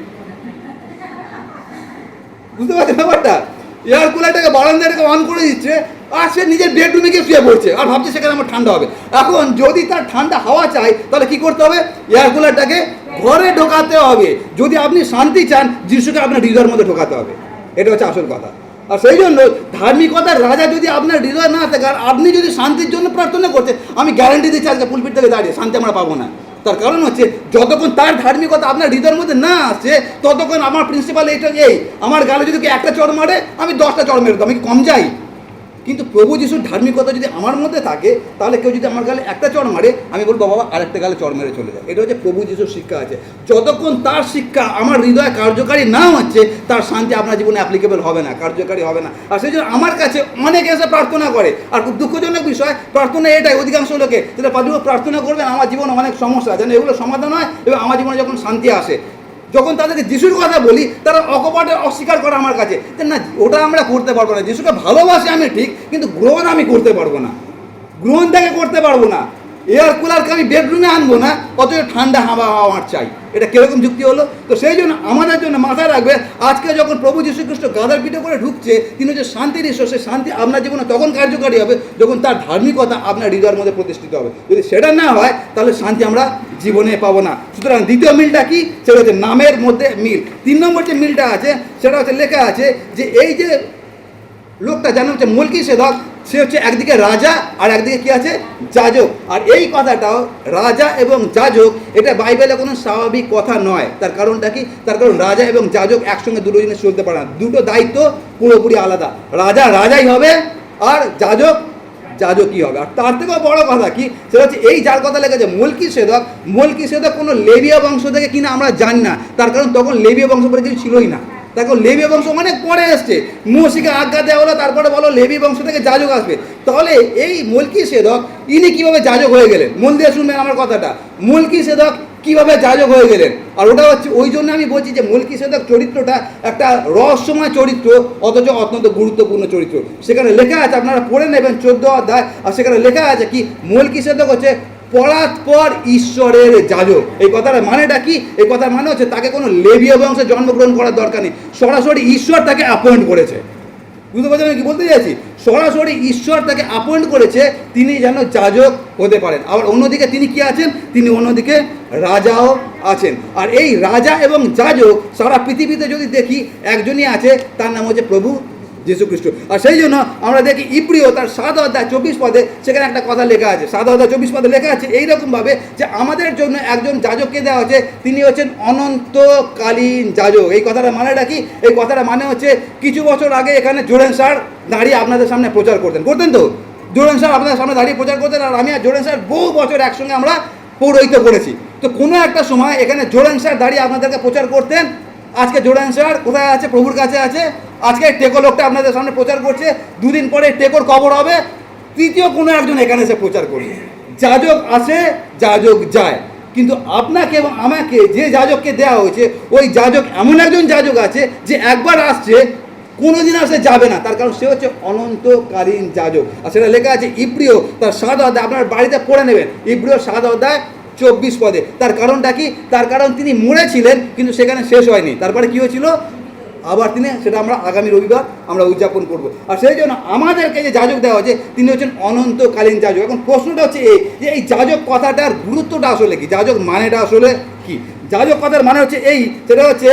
বুঝতে পারছেন ব্যাপারটা? এয়ার কুলারটাকে বারান্দায় রেখে অন করে দিচ্ছে, আর সে নিজের বেডরুমে গিয়ে শুয়ে পড়ছে, আর ভাবছে সেখানে আমার ঠান্ডা হবে। এখন যদি তার ঠান্ডা হাওয়া চাই তাহলে কী করতে হবে? এয়ার কুলারটাকে ঘরে ঢোকাতে হবে। যদি আপনি শান্তি চান, যিশুকে আপনার হৃদয়ের মধ্যে ঢোকাতে হবে। এটা হচ্ছে আসল কথা। আর সেই জন্য ধার্মিকতার রাজা যদি আপনার হৃদয় না থাকে, আর আপনি যদি শান্তির জন্য প্রার্থনা করছেন, আমি গ্যারান্টি দিচ্ছি আজকে পুলপিট থেকে দাঁড়িয়ে শান্তি আমরা পাবো না। তার কারণ হচ্ছে যতক্ষণ তার ধার্মিকতা আপনার হৃদয়ের মধ্যে না আসছে, ততক্ষণ আমার প্রিন্সিপাল এইটা, এই আমার গালে যদি একটা চড় মারে আমি 10টা চড় মেরে দেবো, আমি কম যাই। কিন্তু প্রভু যিশুর ধার্মিকতা যদি আমার মধ্যে থাকে, তাহলে কেউ যদি আমার গালে একটা চড় মারে, আমি বলবো বাবা আরেকটা গালে চড় মেরে চলে যায়। এটা হচ্ছে প্রভু যিশুর শিক্ষা আছে। যতক্ষণ তার শিক্ষা আমার হৃদয়ে কার্যকারী না হচ্ছে, তার শান্তি আপনার জীবনে অ্যাপ্লিকেবল হবে না, কার্যকারী হবে না। আর সেই জন্য আমার কাছে অনেকে এসে প্রার্থনা করে, আর খুব দুঃখজনক বিষয়, প্রার্থনা এটাই অধিকাংশ লোকে যেটা প্রার্থনা করবেন আমার জীবনে অনেক সমস্যা আছে, এগুলো সমাধান হয় এবং আমার জীবনে যখন শান্তি আসে। যখন তাদেরকে যিশুর কথা বলি তারা অকপটে অস্বীকার করে আমার কাছে যে না ওটা আমরা করতে পারবো না, যিশুকে ভালোবাসি আমি ঠিক, কিন্তু গ্রহণ আমি করতে পারবো না, গ্রহণ থেকে করতে পারবো না, এয়ার কুলারকে আমি বেডরুমে আনবো না, অথচ ঠান্ডা হাওয়া আমার চাই। এটা কীরকম যুক্তি হলো? তো সেই জন্য আমাদের জন্য মাথায় রাখবে, আজকে যখন প্রভু যীশু খ্রিস্ট গাধার পিঠে করে ঢুকছে, তিনি হচ্ছে শান্তির ঈশ্বর। সেই শান্তি আপনার জীবনে তখন কার্যকারী হবে যখন তার ধার্মিকতা আপনার হৃদয়ের মধ্যে প্রতিষ্ঠিত হবে। যদি সেটা না হয় তাহলে শান্তি আমরা জীবনে পাবো না। সুতরাং দ্বিতীয় মিলটা কি? সেটা হচ্ছে নামের মধ্যে মিল। 3 নম্বর যে মিলটা আছে সেটা হচ্ছে লেখা আছে যে এই যে লোকটা যার নাম হচ্ছে মলকিসেদক, সে হচ্ছে একদিকে রাজা আর একদিকে কি আছে? যাজক। আর এই কথাটাও রাজা এবং যাজক এটা বাইবেলে কোনো স্বাভাবিক কথা নয়। তার কারণটা কি? তার কারণ রাজা এবং যাজক একসঙ্গে দুটো জিনিস চলতে পারে না, দুটো দায়িত্ব পুরোপুরি আলাদা। রাজা রাজাই হবে আর যাজক যাজকই হবে। আর তার থেকেও বড় কথা কি, সেটা হচ্ছে এই যার কথা লেগেছে মলকিসেদক, মলকিসেদক কোনো লেবীয় বংশ থেকে কিনা আমরা জানি না। তার কারণ তখন লেবীয় বংশ বলে কিছু ছিলই না। দেখো লেবীয় বংশ অনেক পরে এসছে, মোশিকে আজ্ঞা দেওয়া হলো, তারপরে বলো লেবী বংশ থেকে যাজক আসবে। তাহলে এই মলকিসেদক ইনি কিভাবে যাজক হয়ে গেলেন? মন দিয়ে শুনবেন আমার কথাটা, মলকিসেদক কিভাবে যাজক হয়ে গেলেন? আর ওটা হচ্ছে ওই জন্য আমি বলছি যে মলকিসেদক চরিত্রটা একটা রহস্যময় চরিত্র, অথচ অত্যন্ত গুরুত্বপূর্ণ চরিত্র। সেখানে লেখা আছে, আপনারা পড়ে নেবেন 14 অধ্যায়, আর সেখানে লেখা আছে কি মলকিসেদক হচ্ছে পরাৎপর ঈশ্বরের যাজক। এই কথার মানেটা কি? এই কথার মানে হচ্ছে তাকে কোনো লেবীয় বংশে জন্মগ্রহণ করার দরকার নেই, সরাসরি ঈশ্বর তাকে অ্যাপয়েন্ট করেছে। বুঝতে পারছেন আমি কি বলতে চাইছি? সরাসরি ঈশ্বর তাকে অ্যাপয়েন্ট করেছে তিনি যেন যাজক হতে পারেন। আবার অন্যদিকে তিনি কি আছেন? তিনি অন্যদিকে রাজাও আছেন। আর এই রাজা এবং যাজক সারা পৃথিবীতে যদি দেখি একজনই আছে, তার নাম হচ্ছে প্রভু যীশু খ্রিস্ট। আর সেই জন্য আমরা দেখি ইব্রিয় তার 7 অধ্যায় 24 পদে সেখানে একটা কথা লেখা আছে, 7 অধ্যায় 24 পদে লেখা আছে এইরকমভাবে যে আমাদের জন্য একজন যাজককে দেওয়া হচ্ছে, তিনি হচ্ছেন অনন্তকালীন যাজক। এই কথাটা মানেটা কি? এই কথাটা মানে হচ্ছে কিছু বছর আগে এখানে জোরেন স্যার দাঁড়িয়ে আপনাদের সামনে প্রচার করতেন তো, জোরেন স্যার আপনাদের সামনে দাঁড়িয়ে প্রচার করতেন, আর আমি আর জোরেন স্যার বহু বছর একসঙ্গে আমরা পৌরোহিত্য করেছি। তো কোনো একটা সময় এখানে জোরেন স্যার দাঁড়িয়ে আপনাদেরকে প্রচার করতেন। আজকে জোরেন স্যার কোথায় আছে? প্রভুর কাছে আছে। আজকে টেকো লোকটা আপনাদের সামনে প্রচার করছে, 2 দিন পরে টেকোর কবর হবে, তৃতীয় কোনো একজন এখানে এসে প্রচার করবে। যাজক আসে, যাজক যায়, কিন্তু আপনাকে এবং আমাকে যে যাজককে দেওয়া হয়েছে, ওই যাজক এমন একজন যাজক আছে যে একবার আসছে, কোনোদিন আসে যাবে না। তার কারণ সে হচ্ছে অনন্তকালীন যাজক। আর সেটা লেখা আছে ইব্রিয় তার 7 অধ্যায়, আপনার বাড়িতে পড়ে নেবেন, ইব্রিয় 7 অধ্যায় 24 পদে। তার কারণটা কি? তার কারণ তিনি মরেছিলেন কিন্তু সেখানে শেষ হয়নি, তারপরে কি হয়েছিল? আবার তিনি, সেটা আমরা আগামী রবিবার আমরা উদযাপন করব। আর সেই জন্য আমাদেরকে যে যাজক দেওয়া হয়েছে তিনি হচ্ছেন অনন্তকালীন যাজক। এখন প্রশ্নটা হচ্ছে এই যে এই যাজক কথাটার গুরুত্বটা আসলে কি, যাজক মানেটা আসলে কি? যাজক কথার মানে হচ্ছে এই, সেটা হচ্ছে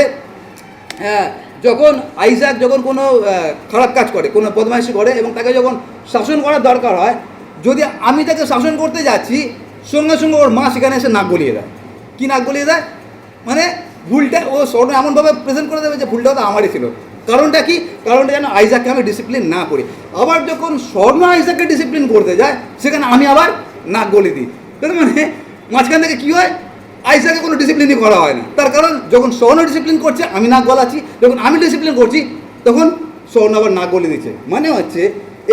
যখন আইজাক যখন কোনো খারাপ কাজ করে, কোনো বদমাইশি করে এবং তাকে যখন শাসন করার দরকার হয়, যদি আমি তাকে শাসন করতে যাচ্ছি, সঙ্গে সঙ্গে ওর মা সেখানে এসে নাক গলিয়ে দেয়। কি নাক গলিয়ে দেয়? মানে ভুলটা ও স্বর্ণ এমনভাবে প্রেজেন্ট করে দেবে যে ভুলটা তো আমারই ছিল। কারণটা কি? কারণটা যেন আইজাককে আমি ডিসিপ্লিন না করি। আবার যখন স্বর্ণ আইজাককে ডিসিপ্লিন করতে যায়, সেখানে আমি আবার নাক গলিয়ে দিই। তার মানে মাঝখান থেকে কী হয়? আইজাকে কোনো ডিসিপ্লিনই করা হয় না। তার কারণ যখন স্বর্ণ ডিসিপ্লিন করছে আমি নাক গলাচ্ছি, যখন আমি ডিসিপ্লিন করছি তখন স্বর্ণ আবার নাক গলিয়ে দিচ্ছে। মানে হচ্ছে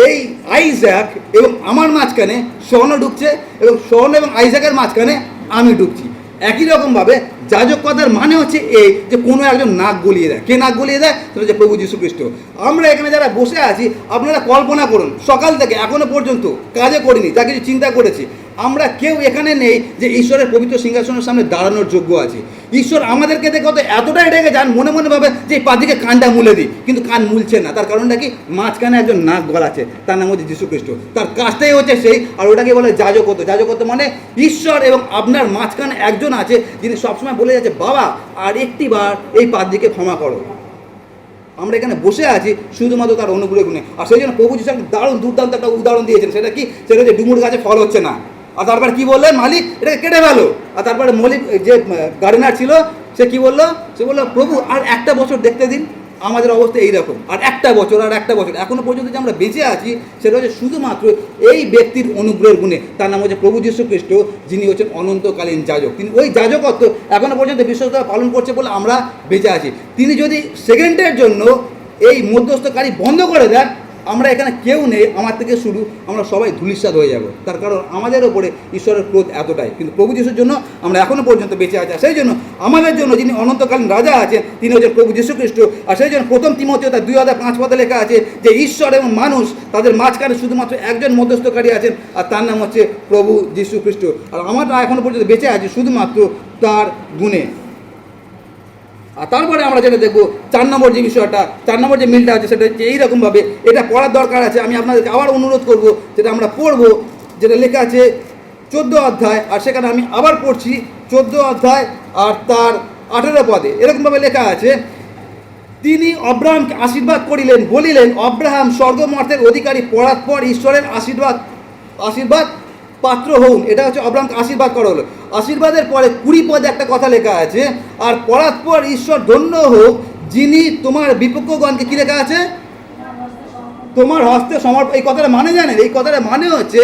এই আইজাক এবং আমার মাঝখানে স্বর্ণ ঢুকছে এবং স্বর্ণ এবং আইজাকের মাঝখানে আমি ঢুকছি। একই রকমভাবে যাজক কথার মানে হচ্ছে এই যে কোনো একজন নাক গলিয়ে দেয়। কে নাক গলিয়ে দেয়? সেটা হচ্ছে প্রভু যীশু খ্রিস্ট। আমরা এখানে যারা বসে আছি, আপনারা কল্পনা করুন, সকাল থেকে এখনো পর্যন্ত কাজে করিনি, যা কিছু চিন্তা করেছি, আমরা কেউ এখানে নেই যে ঈশ্বরের পবিত্র সিংহাসনের সামনে দাঁড়ানোর যোগ্য আছে। ঈশ্বর আমাদেরকে দেখে হয়তো এতটাই রেগে যান, মনে মনে ভাবে যে এই পাদিকে কানটা মুলে দিই, কিন্তু কান মুলছে না। তার কারণটা কি? মাঝখানে একজন নাক গলাচ্ছে, তার নাম হচ্ছে যীশু খ্রিস্ট। তার কাজটাই হচ্ছে সেই, আর ওটাকে বলে যাজকত্ব। যাজকত্ব মানে ঈশ্বর এবং আপনার মাঝখানে একজন আছে যিনি সবসময় বলে যাচ্ছে, বাবা আর একটি বার এই পাদিকে ক্ষমা করো। আমরা এখানে বসে আছি শুধুমাত্র তার অনুগ্রহ গুণে। আর সেই জন্য প্রভু যীশু দারুণ দুর্দান্ত একটা উদাহরণ দিয়েছেন। সেটা কি? সেটা হচ্ছে ডুমুর গাছে ফল হচ্ছে না, আর তারপর কি বললেন? মালিক এটাকে কেটে ফেলো। আর তারপরে মলিক যে গার্ডেনার ছিল সে কি বললো? সে বললো, প্রভু আর একটা বছর দেখতে দিন, আমাদের অবস্থা এইরকম, আর একটা বছর আর একটা বছর। এখনো পর্যন্ত যে আমরা বেঁচে আছি সেটা হচ্ছে শুধুমাত্র এই ব্যক্তির অনুগ্রহের গুণে। তার নাম হচ্ছে প্রভু যীশু খ্রিস্ট, যিনি হচ্ছেন অনন্তকালীন যাজক। তিনি ওই যাজকত্ব এখনো পর্যন্ত বিশ্বস্ততা পালন করছে বলে আমরা বেঁচে আছি। তিনি যদি সেকেন্ডের জন্য এই মধ্যস্থকারী বন্ধ করে দেন, আমরা এখানে কেউ নেই আমার থেকে শুরু, আমরা সবাই ধূলিসাৎ হয়ে যাব। তার কারণ আমাদের ওপরে ঈশ্বরের ক্রোধ এতটাই, কিন্তু প্রভু যিশুর জন্য আমরা এখনও পর্যন্ত বেঁচে আছি। সেই জন্য আমাদের জন্য যিনি অনন্তকালীন রাজা আছেন তিনি হচ্ছেন প্রভু যীশু খ্রিস্ট। আর সেই জন্য প্রথম তিমথিও তার 2:5 লেখা আছে যে ঈশ্বর এবং মানুষ তাদের মাঝখানে শুধুমাত্র একজন মধ্যস্থকারী আছেন, আর তার নাম হচ্ছে প্রভু যীশু খ্রিস্ট। আর আমরা এখনও পর্যন্ত বেঁচে আছি শুধুমাত্র তার গুণে। আর তারপরে আমরা যেটা দেখবো 4 নম্বর যে বিষয়টা, 4 নম্বর যে মিলটা আছে সেটা হচ্ছে এইরকমভাবে, এটা পড়ার দরকার আছে। আমি আপনাদেরকে আবার অনুরোধ করব, যেটা আমরা পড়বো, যেটা লেখা আছে 14 অধ্যায়, আর সেখানে আমি আবার পড়ছি 14 অধ্যায় আর তার 18 পদে এরকমভাবে লেখা আছে, তিনি অব্রাহামকে আশীর্বাদ করিলেন, বলিলেন অব্রাহাম স্বর্গমর্তের অধিকারী পড়ার পর ঈশ্বরের আশীর্বাদ পাত্র হউন। এটা হচ্ছে অব্রাহামকে আশীর্বাদ করা হলো। আশীর্বাদের পরে 20 পদে একটা কথা লেখা আছে, আর পড়ার পর ঈশ্বর ধন্য হোক যিনি তোমার বিপক্ষগণকে, কি লেখা আছে, তোমার হস্তে সমর্পণ। এই কথাটা মানে জানেন, এই কথাটা মানে হচ্ছে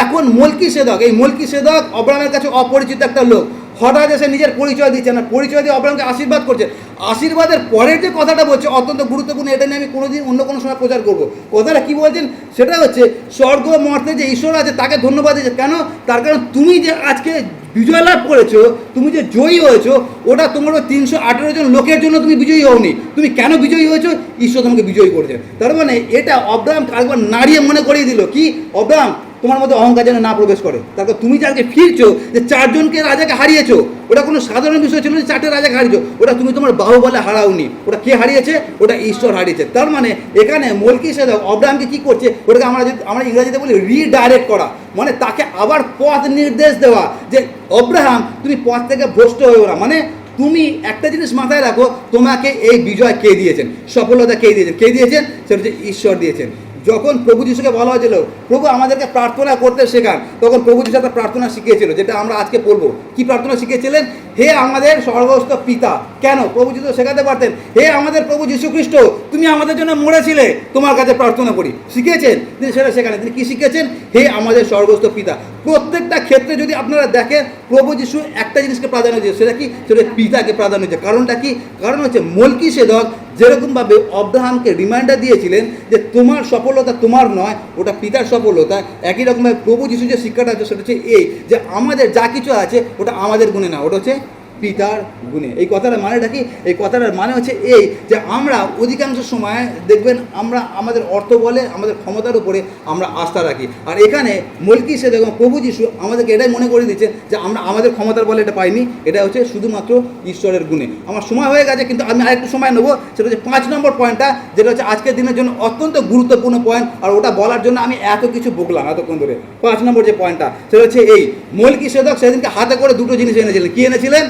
এখন মলকিসেদক, এই মলকিসেদক অব্রাহামের কাছে অপরিচিত একটা লোক, হঠাৎ এসে নিজের পরিচয় দিচ্ছে না, পরিচয় দিয়ে অব্রাহামকে আশীর্বাদ করছে। আশীর্বাদের পরের যে কথাটা বলছে অত্যন্ত গুরুত্বপূর্ণ, এটা নিয়ে আমি কোনোদিন অন্য কোনো সময় প্রচার করবো। কথাটা কি বলছেন সেটা হচ্ছে স্বর্গ মর্তে যে ঈশ্বর আছে তাকে ধন্যবাদ দিচ্ছে। কেন? তার কারণ তুমি যে আজকে বিজয় লাভ করেছো, তুমি যে জয়ী হয়েছো, ওটা তোমার 318 জন লোকের জন্য তুমি বিজয়ী হওনি। তুমি কেন বিজয়ী হয়েছো? ঈশ্বর তোমাকে বিজয়ী করেছে। তার মানে এটা অব্রাহাম আরেকবার নাড়িয়ে মনে করিয়ে দিল, কি অব্রাহাম তোমার মধ্যে অহংকার যেন না প্রবেশ করে। তারপর তুমি যে আজকে ফিরছো, যে 4 জনকে রাজাকে হারিয়েছো, ওটা কোনো সাধারণ বিষয় ছিল যে 4টে রাজাকে হারিয়েছো, ওটা তুমি তোমার বাহুবলে হারাওনি, ওটা কে হারিয়েছে? ওটা ঈশ্বর হারিয়েছে। তার মানে এখানে মলকিসেদক অব্রাহামকে কি করছে, ওটাকে আমরা ইংরেজিতে বলি রিডাইরেক্ট করা, মানে তাকে আবার পথ নির্দেশ দেওয়া, যে অব্রাহাম তুমি পথ থেকে ভ্রষ্ট হয়েও না। মানে তুমি একটা জিনিস মাথায় রাখো, তোমাকে এই বিজয় কে দিয়েছেন, সফলতা কে দিয়েছেন? সেটা হচ্ছে ঈশ্বর দিয়েছেন। যখন প্রভু যিশুকে বলা হয়েছিল প্রভু আমাদেরকে প্রার্থনা করতে শেখান, তখন প্রভু যিশু একটা প্রার্থনা শিখিয়েছিল, যেটা আমরা আজকে পড়বো। কি প্রার্থনা শিখিয়েছিলেন? হে আমাদের স্বর্গস্থ পিতা। কেন? প্রভু যিশু শেখাতে পারতেন, হে আমাদের প্রভু যীশু খ্রিস্ট, তুমি আমাদের জন্য মরেছিলে, তোমার কাছে প্রার্থনা করি। শিখিয়েছেন তিনি, সেটা শেখান। তিনি কি শিখিয়েছেন? হে আমাদের স্বর্গস্থ পিতা। প্রত্যেকটা ক্ষেত্রে যদি আপনারা দেখেন প্রভু যিশু একটা জিনিসকে প্রাধান্য দিয়েছে, সেটা কি? সেটা পিতাকে প্রাধান্য দিয়েছে। কারণটা কি? কারণ হচ্ছে মলকিসেদক যেরকমভাবে অব্রাহামকে রিমাইন্ডার দিয়েছিলেন যে তোমার সফলতা তোমার নয়, ওটা পিতার সফলতা, একই রকমভাবে প্রভু যিশু যে শিক্ষাটা আছে সেটা হচ্ছে এই, যে আমাদের যা কিছু আছে ওটা আমাদের গুণে না, ওটা হচ্ছে পিতার গুণে। এই কথাটার মানেটা কি? এই কথাটার মানে হচ্ছে এই, যে আমরা অধিকাংশ সময় দেখবেন আমরা আমাদের অর্থ বলে, আমাদের ক্ষমতার উপরে আমরা আস্থা রাখি। আর এখানে মলকিসেদক এবং প্রভু যিশু আমাদেরকে এটাই মনে করে দিচ্ছে যে আমরা আমাদের ক্ষমতার বলে এটা পাইনি, এটা হচ্ছে শুধুমাত্র ঈশ্বরের গুণে। আমার সময় হয়ে গেছে, কিন্তু আমি আরেকটু সময় নেবো। সেটা হচ্ছে 5 নম্বর পয়েন্টটা, যেটা হচ্ছে আজকের দিনের জন্য অত্যন্ত গুরুত্বপূর্ণ পয়েন্ট, আর ওটা বলার জন্য আমি এত কিছু বকলাম এতক্ষণ ধরে। 5 নম্বর যে পয়েন্টটা, সেটা হচ্ছে এই, মলকিসেদক সেদিনকে হাতে করে 2টো জিনিস এনেছিলেন। কি এনেছিলেন?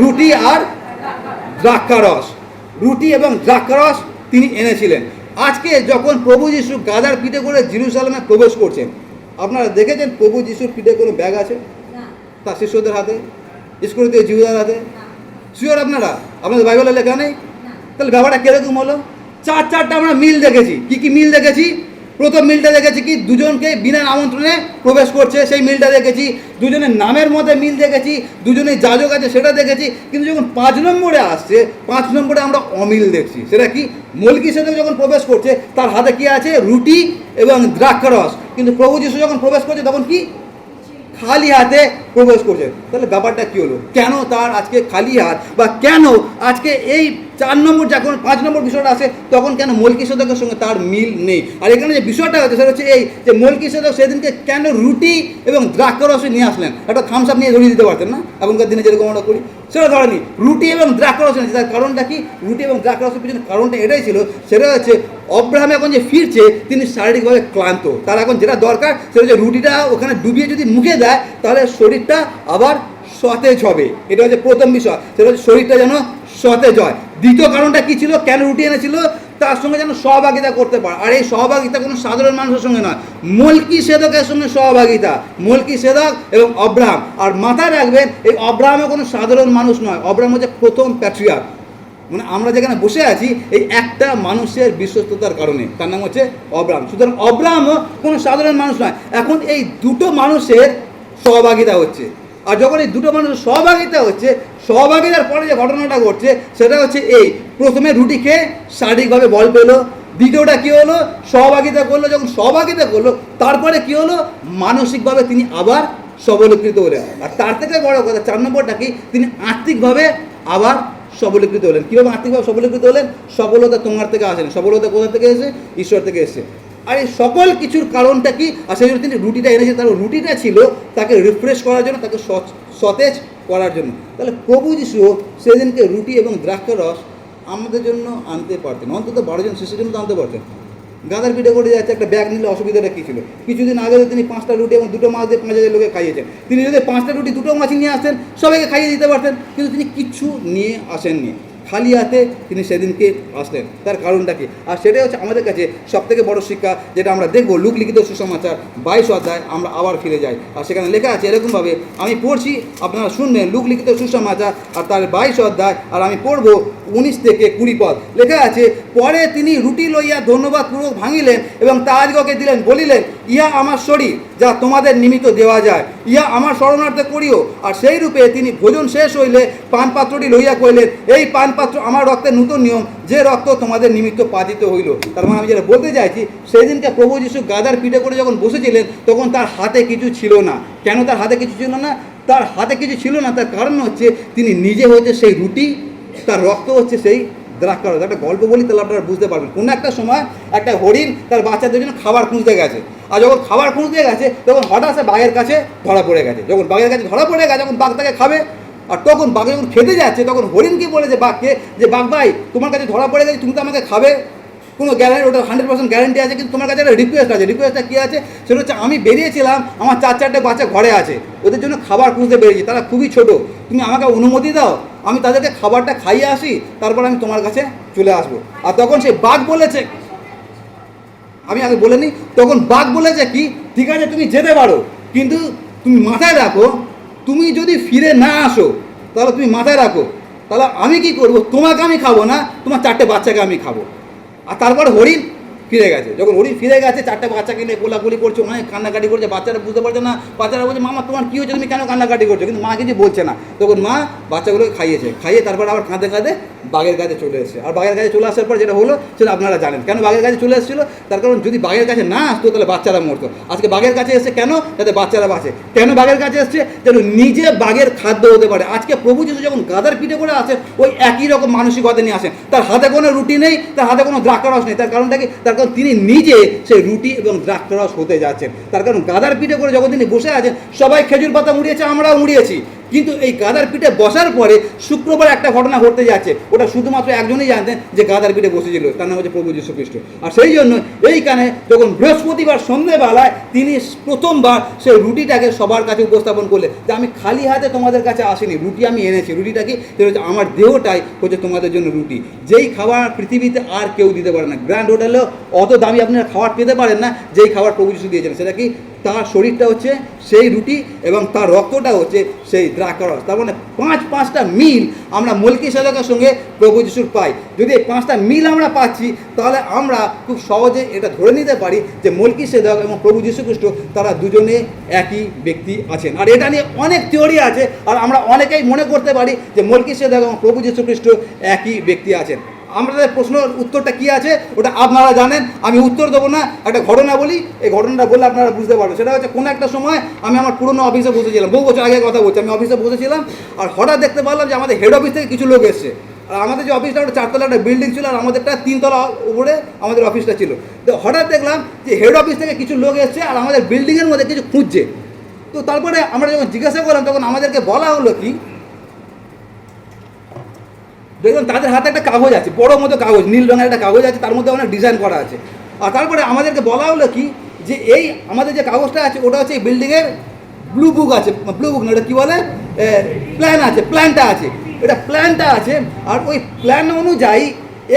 রুটি আর দ্রাক্ষারস। রুটি এবং দ্রাক্ষারস তিনি এনেছিলেন। আজকে যখন প্রভু যিশু গাধার পিঠে করে জেরুজালেমে প্রবেশ করছেন, আপনারা দেখেছেন প্রভু যিশুর পিঠে কোনো ব্যাগ আছে তার শিষ্যদের হাতে, ইস্করিওতীয় জিহুদার হাতে? শিওর আপনারা? আপনাদের বাইবেলে লেখা নেই? তাহলে ব্যাপারটা কিরকম হলো? 4টা আমরা মিল দেখেছি। কি মিল দেখেছি? প্রথম মিলটা দেখেছি কি, দুজনকে বিনা আমন্ত্রণে প্রবেশ করছে, সেই মিলটা দেখেছি। দুজনের নামের মধ্যে মিল দেখেছি, দুজনের যাজক আছে সেটা দেখেছি। কিন্তু যখন 5 নম্বরে আসছে, 5 নম্বরে আমরা অমিল দেখছি। সেটা কি? মলকিসেদক যখন প্রবেশ করছে তার হাতে কি আছে? রুটি এবং দ্রাক্ষারস। কিন্তু প্রভু যিশু যখন প্রবেশ করছে তখন কি? খালি হাতে প্রবেশ করছে। তাহলে ব্যাপারটা কি হলো? কেন তার আজকে খালি হাত, বা কেন আজকে এই 4 নম্বর যখন 5 নম্বর বিষয়টা আসে তখন কেন মলকিসেদকের সঙ্গে তার মিল নেই? আর এখানে যে বিষয়টা হচ্ছে সেটা হচ্ছে এই, যে মলকিসেদক সেদিনকে কেন রুটি এবং দ্রাক্ষারস নিয়ে আসলেন? একটা থামস আপ নিয়ে ধরিয়ে দিতে পারতেন না? এখনকার দিনে যেরকম আমরা করি সেটা ধরেনি। রুটি এবং দ্রাক্ষারস এনেছে, তার কারণটা কি? রুটি এবং দ্রাক্ষারসের পিছনে কারণটা এটাই ছিল, সেটা হচ্ছে অব্রাহাম এখন যে ফিরছে তিনি শারীরিকভাবে ক্লান্ত। তার এখন যেটা দরকার সেটা হচ্ছে রুটিটা ওখানে ডুবিয়ে যদি মুখে দেয় তাহলে শরীরটা আবার সতেজ হবে। এটা হচ্ছে প্রথম বিষয়, সেটা হচ্ছে শরীরটা যেন সতেজ হয়। দ্বিতীয় কারণটা কি ছিল? কেন রুটি এনেছিল? তার সঙ্গে যেন সহভাগিতা করতে পারে। আর এই সহভাগিতা কোনো সাধারণ মানুষের সঙ্গে নয়, মলকিসেদকের সঙ্গে সহভাগিতা। মলকিসেদক এবং অব্রাহাম। আর মাথায় রাখবেন এই অব্রাহামও কোনো সাধারণ মানুষ নয়, অব্রাহাম হচ্ছে প্রথম প্যাট্রিয়ার্ক। মানে আমরা যেখানে বসে আছি এই একটা মানুষের বিশ্বস্ততার কারণে, তার নাম হচ্ছে অব্রাহাম। সুতরাং অব্রাহামও কোনো সাধারণ মানুষ নয়। এখন এই দুটো মানুষের সহভাগিতা হচ্ছে, আর যখন এই দুটো মানুষের সহভাগিতা হচ্ছে, সহভাগিতার পরে যে ঘটনাটা ঘটছে সেটা হচ্ছে এই, প্রথমে রুটি খেয়ে শারীরিকভাবে বল পেলো, দ্বিতীয়টা কি হলো, সহভাগিতা করলো। যখন সহভাগিতা করলো তারপরে কি হলো, মানসিকভাবে তিনি আবার সবলীকৃত হলেন। আর তার থেকে বড় কথা 4 নম্বরটা কি, তিনি আর্থিকভাবে আবার সবলীকৃত হলেন। কীভাবে আর্থিকভাবে সবলীকৃত হলেন? সফলতা তোমার থেকে আসেনি, সফলতা কোথা থেকে এসে? ঈশ্বর থেকে এসে। আর এই সকল কিছুর কারণটা কি? আর সেই জন্য তিনি রুটিটা এনেছেন। তার রুটিটা ছিল তাকে রিফ্রেশ করার জন্য, তাকে সতেজ করার জন্য। তাহলে প্রভু যিশু সেদিনকে রুটি এবং দ্রাক্ষারস আমাদের জন্য আনতে পারতেন, অন্তত 12 জন শিশুর জন্য তো আনতে পারতেন। গাঁদার পিঠে করে যাচ্ছে, একটা ব্যাগ নিলে অসুবিধাটা কী ছিল? কিছুদিন আগে তিনি 5টা রুটি এবং 2টো মাছ দিয়ে 5000 লোকে খাইয়েছেন। তিনি যদি 5টা রুটি 2টো মাছ নিয়ে আসতেন, সবাইকে খাইয়ে দিতে পারতেন, কিন্তু তিনি কিচ্ছু নিয়ে আসেননি, খালি হাতে তিনি সেদিনকে আসলেন। তার কারণটা কি? আর সেটাই হচ্ছে আমাদের কাছে সবথেকে বড় শিক্ষা, যেটা আমরা দেখব লুক লিখিত সুসমাচার 22 অধ্যায়। আমরা আবার ফিরে যাই, আর সেখানে লেখা আছে এরকমভাবে, আমি পড়ছি, আপনারা শুনবেন। লুক লিখিত সুসমাচার আর তার 22 অধ্যায়, আর আমি পড়ব 19 থেকে 20 পদ। লেখা আছে, পরে তিনি রুটি লইয়া ধন্যবাদ পূর্বক ভাঙিলেন এবং তাহাদিগকে দিলেন, বলিলেন, ইহা আমার শরীর, যা তোমাদের নিমিত্ত দেওয়া যায়, ইহা আমার স্মরণার্থে করিও। আর সেই রূপে তিনি ভোজন শেষ হইলে পানপাত্রটি লইয়া কইলেন, এই পানপাত্র আমার রক্তের নূতন নিয়ম, যে রক্ত তোমাদের নিমিত্ত পাতিত হইল। তার মানে আমি যেটা বলতে চাইছি, সেদিনকে প্রভু যিশু গাদার পিঠে করে যখন বসেছিলেন, তখন তার হাতে কিছু ছিল না। কেন তার হাতে কিছু ছিল না? তার হাতে কিছু ছিল না, তার কারণ হচ্ছে তিনি নিজে হচ্ছে সেই রুটি, তার রক্ত হচ্ছে সেই দ্রাক্ষারস। একটা গল্প বলি, তাহলে আপনারা বুঝতে পারবেন। কোনো একটা সময় একটা হরিণ তার বাচ্চাদের জন্য খাবার খুঁজতে গেছে, আর যখন খাবার খুঁজতে গেছে তখন হঠাৎ সে বাঘের কাছে ধরা পড়ে গেছে। যখন বাঘের কাছে ধরা পড়ে গেছে, যখন বাঘ তাকে খাবে, আর তখন বাঘ যখন খেতে যাচ্ছে, তখন হরিণ কি বলেছে বাঘকে, যে বাঘ ভাই, তোমার কাছে ধরা পড়ে গেছে, তুমি তো আমাকে খাবে, কোনো গ্যারান্টি, ওটা 100% গ্যারান্টি আছে, কিন্তু তোমার কাছে একটা রিকোয়েস্ট আছে। রিকোয়েস্টটা কী আছে? সেটা হচ্ছে, আমি বেরিয়েছিলাম, আমার 4-4টে বাচ্চা ঘরে আছে, ওদের জন্য খাবার খুঁজতে বেরিয়েছি, তারা খুবই ছোট, তুমি আমাকে অনুমতি দাও, আমি তাদেরকে খাবারটা খাইয়ে আসি, তারপর আমি তোমার কাছে চলে আসবো। আর তখন সেই বাঘ বলেছে, আমি আগে বলে নিই, তখন বাঘ বলেছে কি, ঠিক আছে তুমি যেতে পারো, কিন্তু তুমি মাথায় রাখো, তুমি যদি ফিরে না আসো, তাহলে তুমি মাথায় রাখো, তাহলে আমি কি করব, তোমাকে আমি খাবো না, তোমার 4টে বাচ্চাকে আমি খাবো। আর তারপর হরিণ ফিরে গেছে। যখন হরিণ ফিরে গেছে, 4টে বাচ্চাকে নিয়ে কোলাকুলি করছে, অনেক কান্নাকাটি করছে, বাচ্চারা বুঝতে পারছে না, বাচ্চারা বলছে, মামা তোমার কী হচ্ছে, তুমি কেন কান্নাকাটি করছো? কিন্তু মা কিছু বলছে না। তখন মা বাচ্চাগুলোকে খাইয়েছে, খাইয়ে তারপর আবার কাঁদে কাঁদে বাঘের কাছে চলে এসেছে। আর বাঘের কাছে চলে আসার পর যেটা হলো সেটা আপনারা জানেন। কেন বাঘের কাছে চলে এসেছিলো? তার কারণ যদি বাঘের কাছে না আসতো, তাহলে বাচ্চারা মরতো। আজকে বাঘের কাছে এসে কেন? যাতে বাচ্চারা বাঁচে। কেন বাঘের কাছে এসছে? যেন নিজে বাঘের খাদ্য হতে পারে। আজকে প্রভু যিশু যখন গাদার পিঠে করে আসেন, ওই একই রকম মানসিকতা নিয়ে আসেন। তার হাতে কোনো রুটি নেই, তার হাতে কোনো দ্রাক্ষারস নেই। তার কারণটা কি? তার কারণ তিনি নিজে সেই রুটি এবং দ্রাক্ষারস হতে যাচ্ছেন। তার কারণ গাদার পিঠে করে যখন তিনি বসে আছেন, সবাই খেজুর পাতা মুড়িয়েছে, আমরাও মুড়িয়েছি, কিন্তু এই গাদার পিঠে বসার পরে শুক্রবার একটা ঘটনা ঘটতে যাচ্ছে, ওটা শুধুমাত্র একজনই জানতেন, যে গাদার পিঠে বসেছিল, তার নাম হচ্ছে প্রভু যীশু খ্রিস্ট। আর সেই জন্য এইখানে যখন বৃহস্পতিবার সন্ধ্যেবেলায় তিনি প্রথমবার সেই রুটিটাকে সবার কাছে উপস্থাপন করলেন, যে আমি খালি হাতে তোমাদের কাছে আসিনি, রুটি আমি এনেছি। রুটিটা কি? সেটা হচ্ছে আমার দেহটাই হচ্ছে তোমাদের জন্য রুটি, যেই খাবার পৃথিবীতে আর কেউ দিতে পারে না। গ্র্যান্ড হোটেলেও অত দামি আপনারা খাবার পেতে পারেন না, যেই খাবার প্রভু যীশু দিয়েছেন। সেটা কি? তার শরীরটা হচ্ছে সেই রুটি এবং তার রক্তটা হচ্ছে সেই দ্রাক্ষারস। তার মানে পাঁচটা মিল আমরা মলকিসেদেকের সঙ্গে প্রভু যিশুর পাই। যদি এই 5টা মিল আমরা পাচ্ছি, তাহলে আমরা খুব সহজে এটা ধরে নিতে পারি যে মলকিসেদক এবং প্রভু যীশু খ্রিস্ট তারা দুজনে একই ব্যক্তি আছেন। আর এটা নিয়ে অনেক থিওরি আছে, আর আমরা অনেকেই মনে করতে পারি যে মলকিসেদক এবং প্রভু যীশু খ্রিস্ট একই ব্যক্তি আছেন। আমাদের প্রশ্নের উত্তরটা কী আছে ওটা আপনারা জানেন, আমি উত্তর দেবো না। একটা ঘটনা বলি, এই ঘটনাটা বললে আপনারা বুঝতে পারবেন। সেটা হচ্ছে, কোনো একটা সময় আমি আমার পুরনো অফিসে বসেছিলাম, বহু বছর আগে কথা বলছি, আমি অফিসে বসেছিলাম, আর হঠাৎ দেখতে পারলাম যে আমাদের হেড অফিস থেকে কিছু লোক এসছে। আর আমাদের যে অফিসটা, ওটা 4তলা একটা বিল্ডিং ছিল, আর আমাদেরটা 3তলা উপরে আমাদের অফিসটা ছিল। তো হঠাৎ দেখলাম যে হেড অফিস থেকে কিছু লোক এসছে, আর আমাদের বিল্ডিংয়ের মধ্যে কিছু খুঁজছে। তো তারপরে আমরা যখন জিজ্ঞাসা করলাম, তখন আমাদেরকে বলা হলো কি, দেখলাম তাদের হাতে একটা কাগজ আছে, বড় মতো কাগজ, নীল রঙের একটা কাগজ আছে, তার মধ্যে অনেক ডিজাইন করা আছে। আর তারপরে আমাদেরকে বলা হলো কি, যে এই আমাদের যে কাগজটা আছে, ওটা হচ্ছে এই বিল্ডিংয়ের ব্লু বুক আছে, ব্লু বুক না, ওটা কী বলে, প্ল্যান আছে, প্ল্যানটা আছে, এটা প্ল্যানটা আছে। আর ওই প্ল্যান অনুযায়ী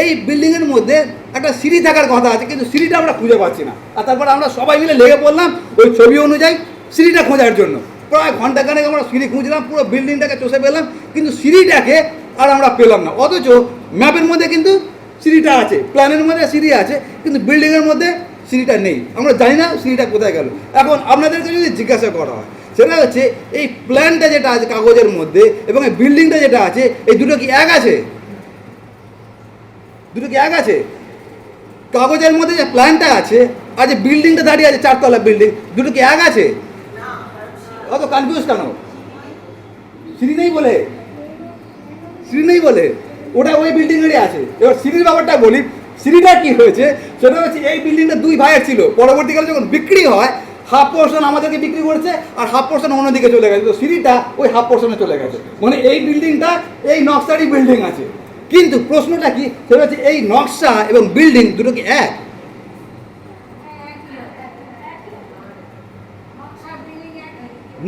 এই বিল্ডিংয়ের মধ্যে একটা সিঁড়ি থাকার কথা আছে, কিন্তু সিঁড়িটা আমরা খুঁজে পাচ্ছি না। আর তারপরে আমরা সবাই মিলে লেগে পড়লাম ওই ছবি অনুযায়ী সিঁড়িটা খোঁজার জন্য। প্রায় ঘন্টাখানেক আমরা সিঁড়ি খুঁজলাম, পুরো বিল্ডিংটাকে চষে পেলাম, কিন্তু সিঁড়িটাকে আর আমরা পেলাম না। অথচ ম্যাপের মধ্যে কিন্তু সিঁড়িটা আছে, প্ল্যানের মধ্যে সিঁড়ি আছে, কিন্তু বিল্ডিংয়ের মধ্যে সিঁড়িটা নেই। আমরা জানি না সিঁড়িটা কোথায় গেল। এখন আপনাদেরকে যদি জিজ্ঞাসা করা হয়, সেটা হচ্ছে এই প্ল্যানটা যেটা আছে কাগজের মধ্যে এবং এই বিল্ডিংটা যেটা আছে, এই দুটো কি এক আছে? দুটো কি এক আছে? কাগজের মধ্যে যে প্ল্যানটা আছে আর যে বিল্ডিংটা দাঁড়িয়ে আছে 4 তলা বিল্ডিং, দুটো কি এক আছে? অত কনফিউজ কেন? সিঁড়ি নেই বলে, সিঁড়ি নেই বলে ওটা ওই বিল্ডিংয়েরই আছে। এবার সিঁড়ির ব্যাপারটা বলি, সিঁড়িটা কি হয়েছে সেটা হচ্ছে এই বিল্ডিংটা 2 ভাইয়ের ছিল, পরবর্তীকালে যখন বিক্রি হয় হাফ পোর্শন আমাদেরকে বিক্রি করেছে আর হাফ পোর্শন অন্যদিকে চলে গেছে, তো সিঁড়িটা ওই হাফ পোর্শনে চলে গেছে। মানে এই বিল্ডিংটা এই নকশারই বিল্ডিং আছে, কিন্তু প্রশ্নটা কি সেটা হচ্ছে এই নকশা এবং বিল্ডিং দুটো কি এক?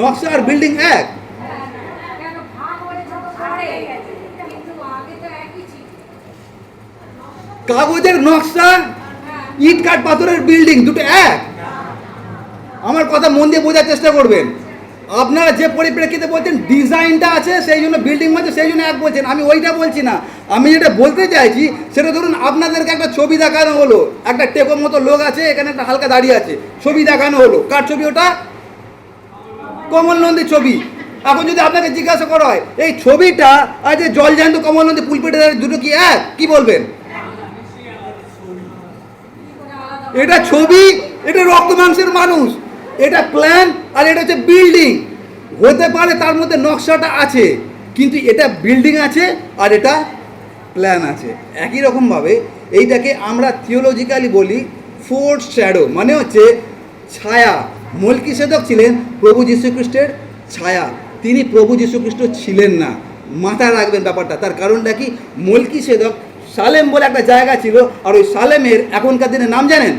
নকশা আর বিল্ডিং এক? কাগজের নকশা ইট কাঠ পাথরের বিল্ডিং দুটো এক? আমার কথা মন দিয়ে বোঝার চেষ্টা করবেন। আপনারা যে পরিপ্রেক্ষিতে বলছেন ডিজাইনটা আছে সেই জন্য বিল্ডিং আছে সেই জন্য এক বলছেন, আমি ওইটা বলছি না। আমি যেটা বলতে চাইছি সেটা ধরুন আপনাদেরকে একটা ছবি দেখানো হলো, একটা টেকোর মতো লোক আছে এখানে, একটা হালকা দাঁড়িয়ে আছে, ছবি দেখানো হলো। কার ছবি ওটা? কমল নন্দীর ছবি। এখন যদি আপনাকে জিজ্ঞাসা করা হয় এই ছবিটা আর যে জলজ্যান্ত কমল নন্দী পুলপেটে দুটো কি এক, কি বলবেন? এটা ছবি, এটা রক্ত মাংসের মানুষ, এটা প্ল্যান আর এটা হচ্ছে বিল্ডিং। হতে পারে তার মধ্যে নকশাটা আছে, কিন্তু এটা বিল্ডিং আছে আর এটা প্ল্যান আছে। একই রকমভাবে এইটাকে আমরা থিওলজিক্যালি বলি ফোর শ্যাডো, মানে হচ্ছে ছায়া। মল্কিসেদক ছিলেন প্রভু যীশুখ্রিস্টের ছায়া, তিনি প্রভু যীশুখ্রিস্ট ছিলেন না। মাথায় রাখবেন ব্যাপারটা। তার কারণটা কি? মল্কিসেদক সালেম বলে একটা জায়গা ছিল, আর ওই সালেমের এখনকার দিনে নাম জানেন?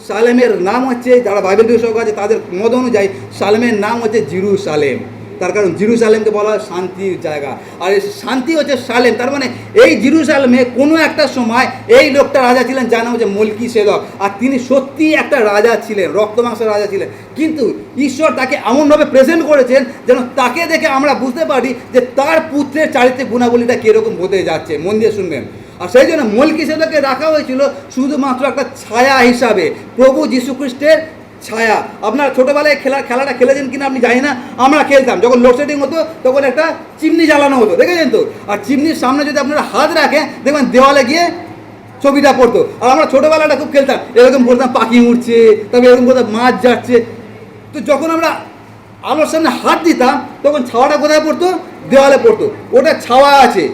সালেমের নাম হচ্ছে, যারা বাইবেল বিশেষজ্ঞ আছে তাদের মত অনুযায়ী সালেমের নাম হচ্ছে জেরুসালেম। তার কারণ জেরুসালেমকে বলা হয় শান্তির জায়গা, আর এই শান্তি হচ্ছে সালেম। তার মানে এই জেরুসালেমে কোনো একটা সময় এই লোকটা রাজা ছিলেন যার নাম হচ্ছে মল্কিসেদক, আর তিনি সত্যিই একটা রাজা ছিলেন, রক্তমাংসের রাজা ছিলেন। কিন্তু ঈশ্বর তাকে এমনভাবে প্রেজেন্ট করেছেন যেন তাকে দেখে আমরা বুঝতে পারি যে তার পুত্রের চারিত্রিক গুণাবলীটা কীরকম হতে যাচ্ছে। মন দিয়ে শুনবেন। আর সেই জন্য মল্কিসেদককে রাখা হয়েছিল শুধুমাত্র একটা ছায়া হিসাবে, প্রভু যীশুখ্রিস্টের ছায়া। আপনার ছোটোবেলায় খেলাটা খেলেছেন কিনা আপনি জানি না, আমরা খেলতাম। যখন লোডশেডিং হতো তখন একটা চিমনি জ্বালানো হতো, দেখেছেন তো? আর চিমনির সামনে যদি আপনারা হাত রাখেন দেখবেন দেওয়ালে গিয়ে ছবিটা পড়তো। আর আমরা ছোটোবেলাটা খুব খেলতাম, এরকম করতাম পাখি উঠছে, তবে এরকম করতাম মাছ যাচ্ছে। তো যখন আমরা আলোর সামনে হাত দিতাম তখন ছাওয়াটা কোথায় পড়তো? দেওয়ালে পড়তো। ওটা ছাওয়া আছে,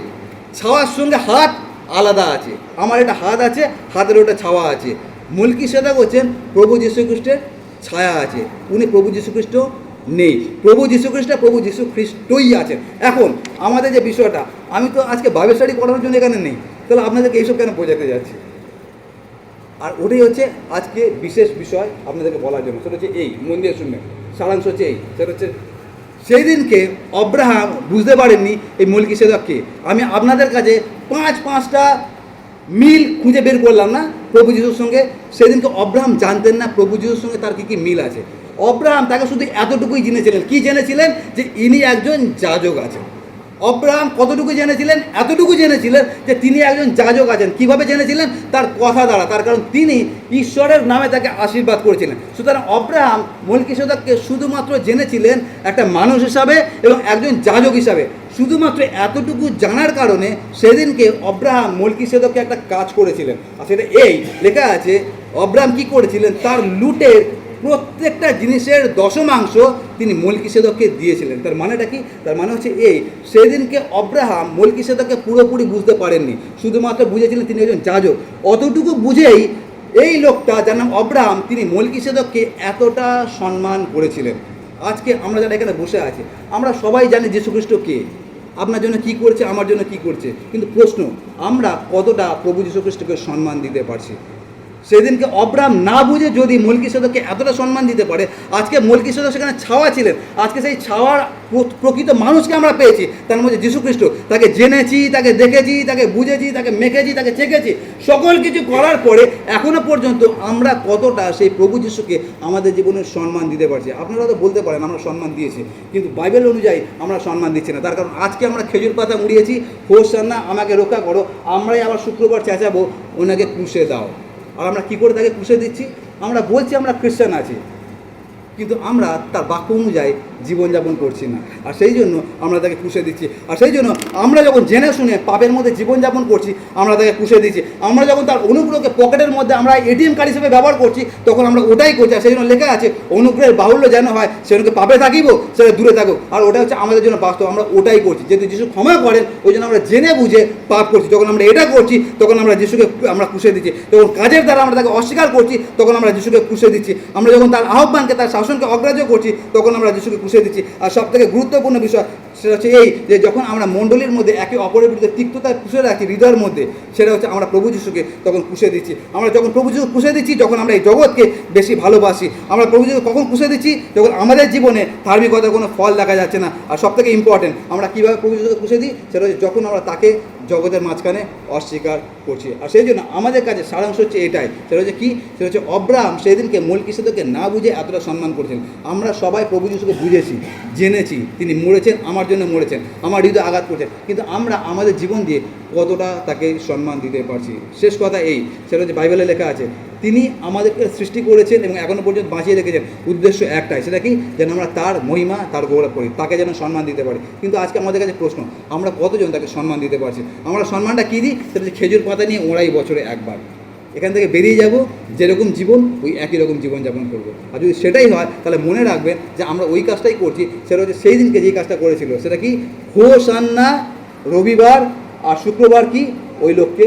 ছাওয়ার সঙ্গে হাত আলাদা আছে। আমার এটা হাত আছে, হাতের ওটা ছাওয়া আছে। মল্কিসেদক হচ্ছেন প্রভু যীশুখ্রিস্টের ছায়া আছে, উনি প্রভু যীশুখ্রিস্ট নেই। প্রভু যীশুখ্রিস্টই আছেন। এখন আমাদের যে বিষয়টা, আমি তো আজকে বাইবেল স্টাডি করানোর জন্য এখানে নেই, তাহলে আপনাদেরকে এইসব কেন বোঝাতে যাচ্ছি? আর ওটাই হচ্ছে আজকে বিশেষ বিষয় আপনাদেরকে বলার জন্য। সেটা হচ্ছে এই, মন দিয়ে শুনবেন, সারাংশ হচ্ছে এই। সেটা হচ্ছে সেই দিনকে অব্রাহাম বুঝতে পারেননি এই মল্কিসেদককে। আমি আপনাদের কাছে পাঁচটা মিল খুঁজে বের করলাম না প্রভু যীশুর সঙ্গে। সেদিনকে অব্রাহাম জানতেন না প্রভু যিশুর সঙ্গে তার কী কী মিল আছে। অব্রাহাম তাকে শুধু এতটুকুই জেনেছিলেন। কি জেনেছিলেন? যে ইনি একজন যাজক আছেন। অব্রাহাম কতটুকু জেনেছিলেন? এতটুকু জেনেছিলেন যে তিনি একজন যাজক আছেন। কিভাবে জেনেছিলেন? তার কথা দ্বারা। তার কারণ তিনি ঈশ্বরের নামে তাকে আশীর্বাদ করেছিলেন। সুতরাং অব্রাহাম মল্কিসেদককে শুধুমাত্র জেনেছিলেন একটা মানুষ হিসাবে এবং একজন যাজক হিসাবে। শুধুমাত্র এতটুকু জানার কারণে সেদিনকে অব্রাহাম মল্কিসেদককে একটা কাজ করেছিলেন। আর সেটা এই লেখা আছে, অব্রাহাম কি করেছিলেন? তার লুটের প্রত্যেকটা জিনিসের দশমাংশ তিনি মল্কিসেদককে দিয়েছিলেন। তার মানেটা কি? তার মানে হচ্ছে এই, সেদিনকে অব্রাহাম মল্কিসেদককে পুরোপুরি বুঝতে পারেননি, শুধুমাত্র বুঝেছিলেন তিনি একজন যাজক। অতটুকু বুঝেই এই লোকটা যার নাম অব্রাহাম, তিনি মল্কিসেদককে এতটা সম্মান করেছিলেন। আজকে আমরা যারা এখানে বসে আছি, আমরা সবাই জানি যীশুখ্রিস্ট কে, আপনার জন্য কি করছে, আমার জন্য কি করছে। কিন্তু প্রশ্ন, আমরা কতটা প্রভু যীশুখ্রিস্টকে সম্মান দিতে পারছি? সেদিনকে অব্রাহাম না বুঝে যদি মল্কিসেদককে এতটা সম্মান দিতে পারে, আজকে মল্কিসেদক সেখানে ছাওয়া ছিলেন, আজকে সেই ছাওয়ার প্রকৃত মানুষকে আমরা পেয়েছি, তার মধ্যে যীশুখ্রিস্ট। তাকে জেনেছি, তাকে দেখেছি, তাকে বুঝেছি, তাকে মেখেছি, তাকে চেখেছি। সকল কিছু করার পরে এখনো পর্যন্ত আমরা কতটা সেই প্রভু যীশুকে আমাদের জীবনের সম্মান দিতে পারছি? আপনারা তো বলতে পারেন আমরা সম্মান দিয়েছি, কিন্তু বাইবেল অনুযায়ী আমরা সম্মান দিচ্ছি না। তার কারণ আজকে আমরা খেজুর পাতা মুড়িয়েছি, হোসান্না আমাকে রক্ষা করো, আমরাই আবার শুক্রবার চেঁচাবো ওনাকে ক্রুশে দাও। আর আমরা কী করে তাকে ক্রুশে দিচ্ছি? আমরা বলছি আমরা খ্রিস্টান আছি, কিন্তু আমরা তার বাক্য অনুযায়ী জীবনযাপন করছি না। আর সেই জন্য আমরা তাকে পুষে দিচ্ছি। আর সেই জন্য আমরা যখন জেনে শুনে পাপের মধ্যে জীবনযাপন করছি, আমরা তাকে পুষে দিচ্ছি। আমরা যখন তার অনুগ্রহকে পকেটের মধ্যে আমরা এটিএম কার্ড হিসেবে ব্যবহার করছি, তখন আমরা ওটাই করছি। আর সেই জন্য লেখা আছে, অনুগ্রহের বাহুল্য যেন হয়, সেজন্য পাপে থাকিব, সেটা দূরে থাকুক। আর ওটা হচ্ছে আমাদের জন্য বাস্তব, আমরা ওটাই করছি। যেহেতু যিশু ক্ষমা করেন, ওই জন্য আমরা জেনে বুঝে পাপ করছি। যখন আমরা এটা করছি, তখন আমরা যিশুকে আমরা পুষে দিচ্ছি। যখন কাজের দ্বারা আমরা তাকে অস্বীকার করছি, তখন আমরা যিশুকে পুষে দিচ্ছি। আমরা যখন তার আহ্বানকে, তার শাসনকে অগ্রাহ্য করছি, তখন আমরা যিশুকে পুষে দিচ্ছি। আর সবথেকে গুরুত্বপূর্ণ বিষয় সেটা হচ্ছে এই, যে যখন আমরা মণ্ডলীর মধ্যে একে অপরের বিরুদ্ধে তিক্ততায় পুষে রাখি হৃদয়ের মধ্যে, সেটা হচ্ছে আমরা প্রভু যিশুকে তখন পুষে দিচ্ছি। আমরা যখন প্রভু যিশু পুষে দিচ্ছি, যখন আমরা এই জগৎকে বেশি ভালোবাসি। আমরা প্রভু যিশু কখন পুষে দিচ্ছি? যখন আমাদের জীবনে ধার্মিকতার কোনো ফল দেখা যাচ্ছে না। আর সবথেকে ইম্পর্টেন্ট, আমরা কীভাবে প্রভু যিশুকে পুষে দিই? সেটা হচ্ছে যখন আমরা তাকে জগতের মাঝখানে অস্বীকার করছি। আর সেই জন্য আমাদের কাছে সারাংশ হচ্ছে এটাই, সেটা হচ্ছে কি? সেটা হচ্ছে অব্রাহাম সেদিনকে মেলকিসেদককে না বুঝে এতটা সম্মান করেছেন। আমরা সবাই প্রভু যিশুকে বুঝেছি, জেনেছি তিনি মরেছেন, আমার জন্য মরেছেন, আমার হৃদয় আঘাত করছেন, কিন্তু আমরা আমাদের জীবন দিয়ে কতটা তাকে সম্মান দিতে পারছি? শেষ কথা এই, সেটা হচ্ছে বাইবেলে লেখা আছে, তিনি আমাদেরকে সৃষ্টি করেছেন এবং এখনও পর্যন্ত বাঁচিয়ে রেখেছেন উদ্দেশ্য একটাই, সেটা কি? যেন আমরা তার মহিমা, তার গৌরব করি, তাকে যেন সম্মান দিতে পারি। কিন্তু আজকে আমাদের কাছে প্রশ্ন, আমরা কতজন তাকে সম্মান দিতে পারছি? আমরা সম্মানটা কী দিই? সেটা হচ্ছে খেজুর পাতা নিয়ে ওড়াই বছরে একবার, এখান থেকে বেরিয়ে যাব, যেরকম জীবন ওই একই রকম জীবনযাপন করবো। আর যদি সেটাই হয়, তাহলে মনে রাখবেন যে আমরা ওই কাজটাই করছি। সেটা হচ্ছে সেই দিনকে যেই কাজটা করেছিল, সেটা কি? হোসান্না রবিবার আর শুক্রবার কি? ওই লোককে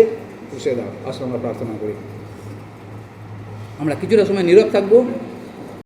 পুষে দাও। আসলে আমরা প্রার্থনা করি। আমরা কিছুটা সময় নীরব থাকবো।